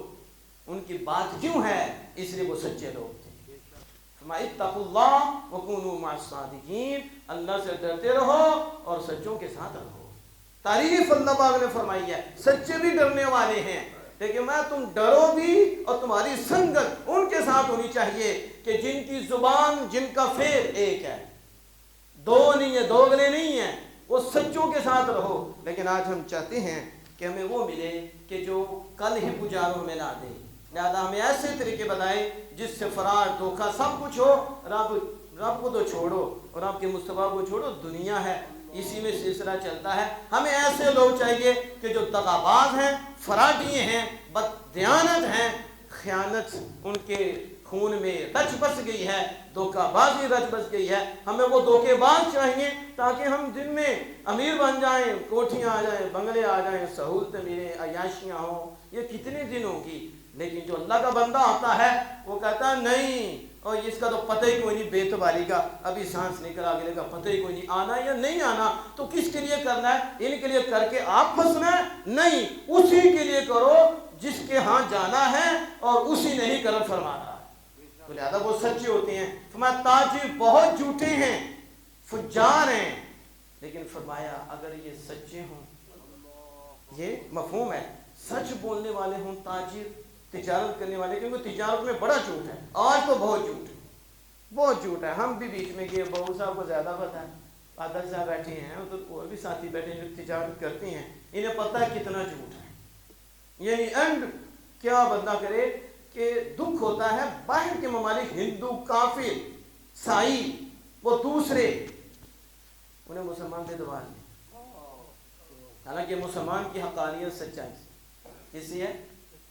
ان کی بات کیوں ہے؟ اس لیے وہ سچے لوگ تھے۔ فرمایا اتقوا اللہ وکونوا مع الصادقین، اللہ سے ڈرتے رہو اور سچوں کے ساتھ رہو۔ تعریف اللہ پاک نے فرمائی ہے، سچے بھی ڈرنے والے ہیں، لیکن میں تم ڈرو بھی اور تمہاری سنگت ان کے ساتھ ہونی چاہیے کہ جن کی زبان، جن کا فعل ایک ہے، دو نہیں ہے، دوگلے نہیں ہیں، وہ سچوں کے ساتھ رہو۔ لیکن آج ہم چاہتے ہیں کہ ہمیں وہ ملے کہ جو کل ہی پجاروں میں لا دے، لہذا ہمیں ایسے طریقے بتائے جس سے فرار، دھوکہ سب کچھ ہو، رب کو تو چھوڑو اور آپ کے مصطفیٰ کو چھوڑو، دنیا ہے، اسی میں سلسلہ چلتا ہے۔ ہمیں ایسے لوگ چاہیے کہ جو دغاباز ہیں، فراڈی ہیں، بددیانت ہیں، خیانت ان کے خون میں رچ بس گئی ہے، دھوکہ بازی رچ بس گئی ہے۔ ہمیں وہ دھوکے باز چاہیے تاکہ ہم دن میں امیر بن جائیں، کوٹھیاں آ جائیں، بنگلے آ جائیں، سہولتیں ملیں، عیاشیاں ہوں، یہ کتنے دن ہوگی۔ لیکن جو اللہ کا بندہ آتا ہے وہ کہتا ہے نہیں، اور اس کا تو پتہ ہی کوئی نہیں، بے تباری کا ابھی سانس نکل آگے کا پتہ ہی کوئی نہیں، آنا یا نہیں آنا، تو کس کے لیے کرنا ہے؟ ان کے لیے کر کے آپ پھنسنا ہے؟ نہیں، اسی کے لیے کرو جس کے ہاں جانا ہے اور اسی نے ہی کرم فرمانا ہے۔ تو لہذا وہ سچے ہوتے ہیں۔ فرمایا تاجر بہت جھوٹے ہیں، فجار ہیں، لیکن فرمایا اگر یہ سچے ہوں، یہ مفہوم ہے، سچ بولنے والے ہوں تاجر، تجارت کرنے والے، کیونکہ تجارت میں بڑا جھوٹ ہے، آج تو بہت جھوٹ ہے، بہت جھوٹ ہے۔ ہم بھی بیچ میں گئے، بہو صاحب کو زیادہ پتا ہے، عادل صاحب بیٹھے ہیں اور بھی ساتھی بیٹھے ہیں جو تجارت کرتے ہیں، انہیں پتہ ہے کتنا جھوٹ ہے۔ یعنی اینڈ کیا بندہ کرے کہ دکھ ہوتا ہے، باہر کے ممالک ہندو، کافر، عیسائی، وہ دوسرے، انہیں مسلمان پہ دوار لیں، حالانکہ مسلمان کی حقانیت سچائی سے، اس لیے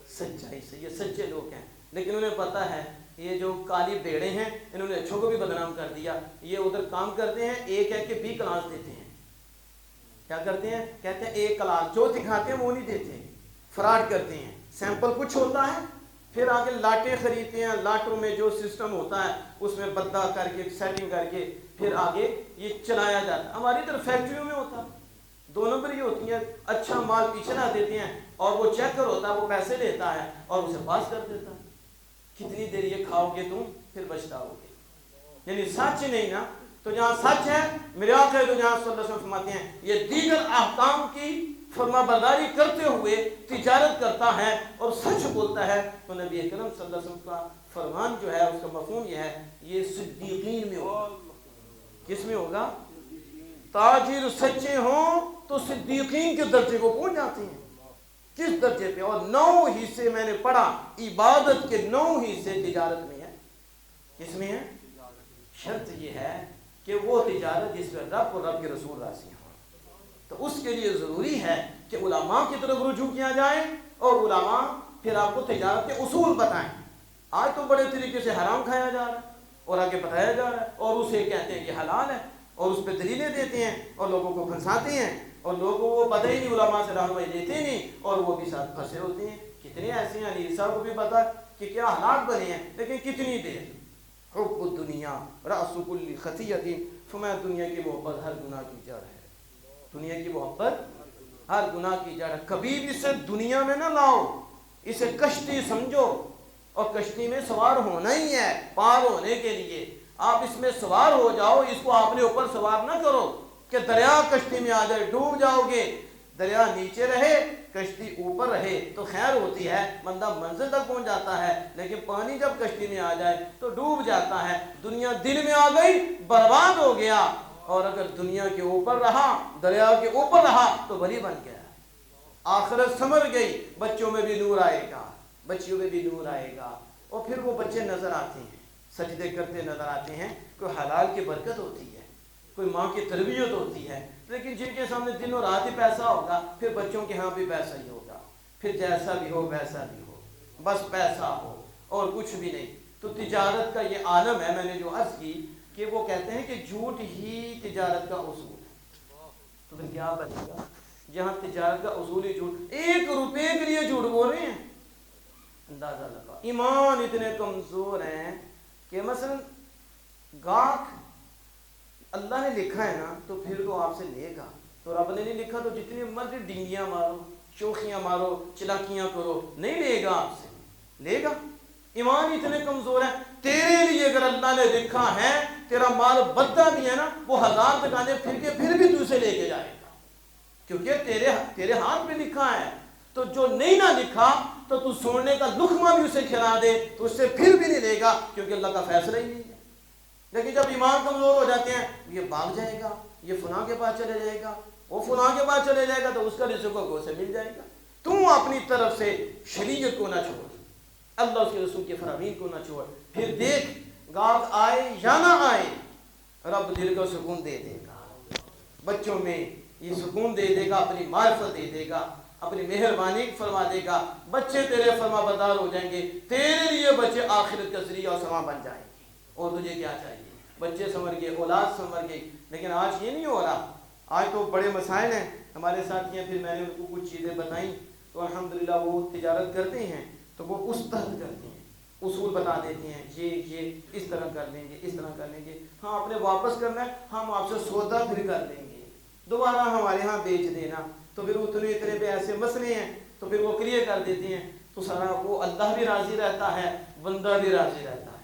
سچائی سے، یہ سچے لوگ ہیں، لیکن انہیں پتہ ہے یہ جو کالی بیڑے ہیں انہوں نے اچھوں کو بھی بدنام کر دیا، یہ ادھر کام کرتے ہیں، ایک ہے کہ 20 کلاس دیتے ہیں، کیا کرتے ہیں؟ کہتے ہیں ایک کلاس، جو دکھاتے ہیں وہ نہیں دیتے، فراڈ کرتے ہیں، سیمپل کچھ ہوتا ہے، پھر آگے لاٹیں خریدتے ہیں، لاٹوں میں جو سسٹم ہوتا ہے اس میں بدہ کر کے سیٹنگ کر کے پھر آگے یہ چلایا جاتا ہے۔ ہماری طرف فیکٹریوں میں ہوتا ہے، 2 نمبر یہ ہوتی ہیں، اچھا مال پیچھے لا دیتے ہیں اور وہ چیکر ہوتا ہے، وہ پیسے لیتا ہے اور اسے پاس کر دیتا ہے، کتنی دیر یہ کھاؤ گے تم، پھر پچھتاؤ گے۔ یعنی سچ نہیں نا، تو جہاں سچ ہے، میرے آقا تو جہاں صلی اللہ علیہ وسلم فرماتے ہیں یہ دیگر احکام کی فرما برداری کرتے ہوئے تجارت کرتا ہے اور سچ بولتا ہے، تو نبی اکرم صلی اللہ علیہ وسلم کا فرمان جو ہے اس کا مفہوم یہ ہے، یہ صدیقین میں ہوگا۔ کس میں ہوگا؟ تاجر سچے ہوں تو صدیقین کے درجے کو پہنچ جاتے ہیں۔ کس درجے پہ؟ اور 9 حصے میں نے پڑھا، عبادت کے 9 حصے تجارت میں ہے۔ کس میں ہے؟ شرط یہ ہے کہ وہ تجارت جس میں رب اور رب کے رسول راضی ہوں۔ تو اس کے لیے ضروری ہے کہ علماء کی طرف رجوع کیا جائے اور علماء پھر آپ کو تجارت کے اصول بتائیں. آج تو بڑے طریقے سے حرام کھایا جا رہا ہے اور آگے بتایا جا رہا ہے اور اسے کہتے ہیں کہ حلال ہے اور اس پہ دلیلیں دیتے ہیں اور لوگوں کو پھنساتے ہیں اور لوگوں کو پتہ ہی نہیں, علماء سے رہنمائی لیتے نہیں اور وہ بھی ساتھ پھنسے ہوتے ہیں. کتنے ایسے ہیں, علی صاحب کو بھی پتا کہ کیا حالات بنے ہیں, لیکن کتنی دیر. حب الدنیا رأس کل خطیۃ, فرمایا دنیا کی محبت ہر گناہ کی جڑ ہے. دنیا کی محبت ہر گناہ کی جڑ ہے. کبھی بھی اسے دنیا میں نہ لاؤ, اسے کشتی سمجھو اور کشتی میں سوار ہونا ہی ہے پار ہونے کے لیے. آپ اس میں سوار ہو جاؤ, اس کو اپنے اوپر سوار نہ کرو کہ دریا کشتی میں آ جائے ڈوب جاؤ گے. دریا نیچے رہے کشتی اوپر رہے تو خیر ہوتی ہے, بندہ منزل تک پہنچ جاتا ہے, لیکن پانی جب کشتی میں آ جائے تو ڈوب جاتا ہے. دنیا دل میں آ گئی برباد ہو گیا, اور اگر دنیا کے اوپر رہا, دریا کے اوپر رہا تو ولی بن گیا. آخرت سمر گئی, بچوں میں بھی نور آئے گا, بچیوں میں بھی نور آئے گا, اور پھر وہ بچے نظر آتے ہیں, سجدے کرتے نظر آتے ہیں. کوئی حلال کی برکت ہوتی ہے, کوئی ماں کی تربیت ہوتی ہے. لیکن جن کے سامنے دن اور رات ہی پیسہ ہوگا, پھر بچوں کے ہاں بھی پیسہ ہی ہوگا, پھر جیسا بھی ہو ویسا بھی ہو, بس پیسہ ہو اور کچھ بھی نہیں. تو تجارت کا یہ عالم ہے. میں نے جو عرض کی کہ وہ کہتے ہیں کہ جھوٹ ہی تجارت کا اصول ہے. تو پھر کیا بچے گا جہاں تجارت کا اصول ہی جھوٹ؟ 1 روپے کے لیے جھوٹ بول رہے ہیں. اندازہ لگا. ایمان اتنے کمزور ہیں کہ مثلا گاہک اللہ نے لکھا ہے نا تو پھر تو آپ سے لے گا, تو رب نے نہیں لکھا تو جتنی مرضی ڈنگیاں مارو, شوخیاں مارو, چلاکیاں کرو, نہیں لے گا آپ سے. لے گا. ایمان اتنے کمزور ہیں. تیرے لیے اگر اللہ نے لکھا ہے, تیرا مال بدہ بھی ہے نا, وہ 1000 دکانیں پھر کے پھر بھی تو اسے لے کے جائے گا, کیونکہ تیرے ہاتھ میں لکھا ہے. تو جو نہیں نہ لکھا تو تو سونے کا لقمہ بھی اسے کھلا دے تو اس سے پھر بھی نہیں لے گا, کیونکہ اللہ کا فیصلہ ہی نہیں ہے. لیکن جب ایمان کمزور ہو جاتے ہیں, یہ بھاگ جائے گا, یہ فلاں کے پاس چلے جائے گا, وہ فلاں کے پاس چلے جائے گا, تو اس کا رزق کو سے مل جائے گا. تم اپنی طرف سے شریعت کو نہ چھوڑ, اللہ اس کے رسول کے فرامین کو نہ چھوڑ. پھر دیکھ گاہک آئے یا نہ آئے, رب دل کو سکون دے دے گا, بچوں میں یہ سکون دے دے گا, اپنی معرفت دے دے گا, اپنی مہربانی فرما دے گا. بچے تیرے فرما بردار ہو جائیں گے, تیرے لیے بچے آخرت کا ذریعہ اور سما بن جائیں گے. اور تجھے کیا چاہیے؟ بچے سنور گئے, اولاد سنور گئی. لیکن آج یہ نہیں ہو رہا. آج تو بڑے مسائل ہیں. ہمارے ساتھ ہیں, پھر میں نے ان کو کچھ چیزیں بتائیں تو الحمدللہ وہ تجارت کرتے ہیں تو وہ اس طرح کرتے ہیں, اصول بتا دیتے ہیں, یہ اس طرح کر لیں گے, اس طرح کر لیں گے. ہاں آپ نے واپس کرنا ہے, ہم آپ سے سودا پھر کر لیں گے, دوبارہ ہمارے ہاں بیچ دینا. تو پھر اتنے پہ ایسے مسئلے ہیں تو پھر وہ کلیئر کر دیتے ہیں. تو سارا وہ اللہ بھی راضی رہتا ہے, بندہ بھی راضی رہتا ہے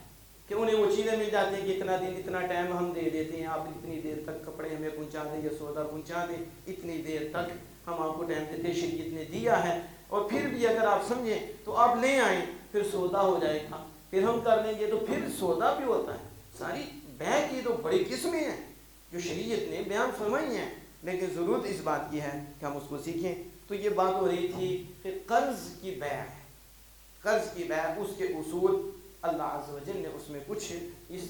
کہ انہیں وہ چیزیں مل جاتی ہیں کہ اتنا دن اتنا ٹائم ہم دے دیتے ہیں, آپ اتنی دیر تک کپڑے ہمیں پہنچا دیں یا سودا پہنچا دیں, اتنی دیر تک ہم آپ کو ٹائم دیتے, شریعت نے دیا ہے. اور پھر بھی اگر آپ سمجھیں تو آپ لے آئیں, پھر سودا ہو جائے گا, پھر ہم کر لیں گے, تو پھر سودا بھی ہوتا ہے. ساری بیع کی تو بڑی قسمیں ہیں جو شریعت نے بیان فرمائی ہیں, لیکن ضرورت اس بات کی ہے کہ ہم اس کو سیکھیں. تو یہ بات ہو رہی تھی کہ قرض کی بیع ہے. قرض کی بیع, اس کے اصول اللہ عز و جل نے اس میں کچھ اس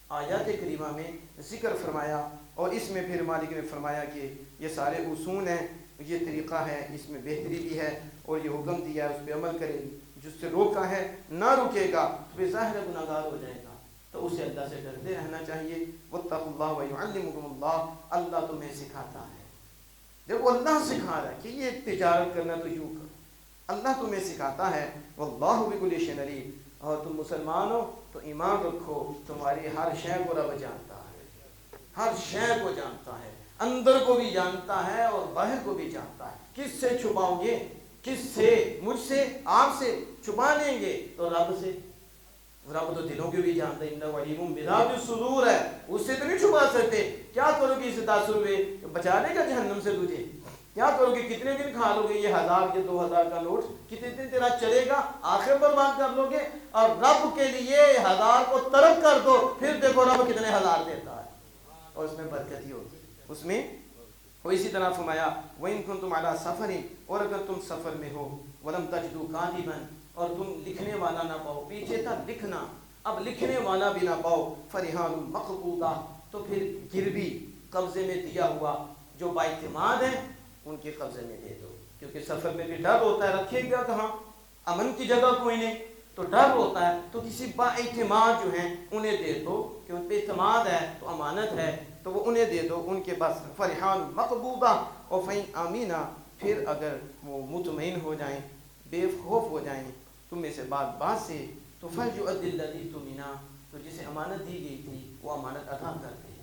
آیات کریمہ میں ذکر فرمایا, اور اس میں پھر مالک نے فرمایا کہ یہ سارے اصول ہیں, یہ طریقہ ہے, اس میں بہتری بھی ہے, اور یہ حکم دیا ہے اس پہ عمل کرے. جس سے روکا ہے نہ رکے گا تو پھر ظاہر گناہ گار ہو جائے گا. تو اسے اللہ سے ڈرتے رہنا چاہیے. واتقوا اللہ ویعلمکم اللہ, اللہ تمہیں سکھاتا ہے. دیکھو اللہ سکھا رہا ہے کہ یہ تجارت کرنا تو یوں کرو, اللہ تمہیں سکھاتا ہے. واللہ بکل شیء علیم, اور تم مسلمان ہو تو ایمان رکھو, تمہاری ہر شے کو رب جانتا ہے, ہر شے کو جانتا ہے, اندر کو بھی جانتا ہے اور باہر کو بھی جانتا ہے. کس سے چھپاؤ گے؟ کس سے؟ مجھ سے, آپ سے چھپا لیں گے تو رب سے. رب تو دلوں کو بھی جانتا ہے, انہ علیم بذات الصدور ہے, اس سے تو نہیں چھپا سکتے. کیا کرو گے اس 10 روپے بچا لے گا جہنم سے تجھے؟ کیا کرو گے؟ کتنے دن کھا لو گے یہ 1000 کے 2000 کا نوٹ؟ کتنے دن تیرا چلے گا؟ آخر برباد کر لو گے. اور رب کے لیے 1000 کو ترک کر دو, پھر دیکھو رب کتنے 1000 دیتا ہے, اور اس میں برکت ہی ہوگی اس میں. اور اسی طرح فرمایا وَإِن كُنتُمْ عَلَىٰ سَفَرٍ, اور اگر تم سفر میں ہو, وَلَمْ تَجِدُوا كَاتِبًا, اور تم لکھنے والا نہ پاؤ. پیچھے تھا لکھنا, اب لکھنے والا بھی نہ پاؤ. فَرِحَانٌ مَقْبُوضَةٌ, تو پھر گروی قبضے میں دیا ہوا جو باعتماد ہیں ان کے قبضے میں دے دو، کیونکہ سفر میں بھی ڈر ہوتا ہے، رکھے گا کہاں، امن کی جگہ کوئی نہیں تو ڈر ہوتا ہے، تو کسی باعتماد جو ہیں انہیں دے دو، کہ ان پہ اعتماد ہے تو امانت ہے تو وہ انہیں دے دو، ان کے پاس فرحان مقبوضہ اور فین آمینہ، پھر اگر وہ مطمئن ہو جائیں، بے خوف ہو جائیں تم میں سے بات سے، تو فَلْيُؤَدِّ الَّذِي اؤْتُمِنَ، تو جسے امانت دی گئی تھی وہ امانت ادا کر دے،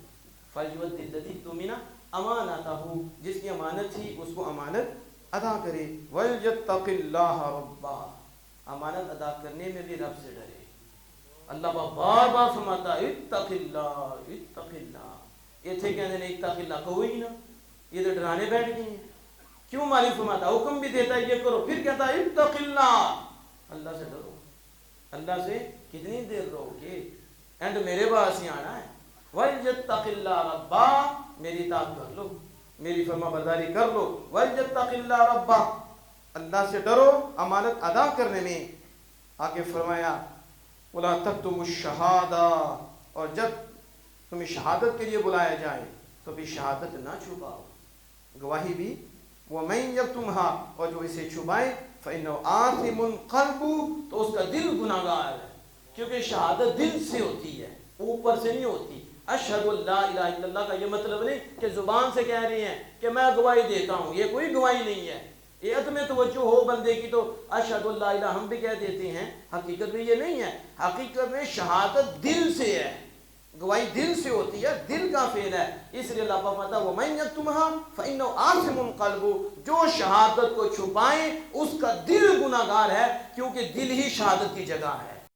فَلْيُؤَدِّ الَّذِي اؤْتُمِنَ امانتہ، جس کی امانت تھی اس کو امانت ادا کرے، وَلْيَتَّقِ اللَّهَ رَبَّهُ، امانت ادا کرنے میں بھی رب سے ڈرے۔ اللہ بار بار فرماتا ہے اتق اللہ اتق اللہ، یہ تھے کہنے نہیں اتق اللہ کہو ہی نہ، یہ تو ڈرانے بیٹھ گئی ہیں۔ کیوں مالک فرماتا ہے، حکم بھی دیتا ہے یہ کرو، پھر کہتا ہے اتق اللہ، اللہ سے ڈرو۔ اللہ سے کتنی دیر رہو گے، اینڈ میرے پاس ہی آنا ہے۔ وَلْيَتَّقِ اللَّهَ رَبَّهُ، میری اطاعت کر لو، میری فرما برداری کر لو۔ وَلْيَتَّقِ اللَّهَ رَبَّهُ، اللہ سے ڈرو امانت ادا کرنے میں۔ آگے فرمایا وَلَا تَكْتُمُوا الشَّهَادَةَ، اور جب تمہیں شہادت کے لیے بلایا جائے تو بھی شہادت نہ چھپاؤ، گواہی بھی۔ وَمَن يَكْتُمْهَا، اور جو اسے چھپائے فَإِنَّهُ آثِمٌ قَلْبُهُ، تو اس کا دل گناہگار ہے، کیونکہ شہادت دل سے ہوتی ہے، اوپر سے نہیں ہوتی۔ اشہد اللہ الہ الا اللہ کا یہ مطلب نہیں کہ زبان سے کہہ رہی ہیں کہ میں گواہی دیتا ہوں، یہ کوئی گواہی نہیں ہے۔ یہ عدم توجہ ہو بندے کی تو اشہد اللہ الہ ہم بھی کہہ دیتے ہیں، حقیقت میں یہ نہیں ہے۔ حقیقت میں شہادت دل سے ہے، گواہی دل سے ہوتی ہے، دل کا فعل ہے۔ اس لیے اللہ پاک فرماتا ہے وَمَن يَكْتُمْهَا فَإِنَّهُ آثِمٌ قَلْبُهُ، جو شہادت کو چھپائیں اس کا دل گناہگار ہے، کیونکہ دل ہی شہادت کی جگہ ہے۔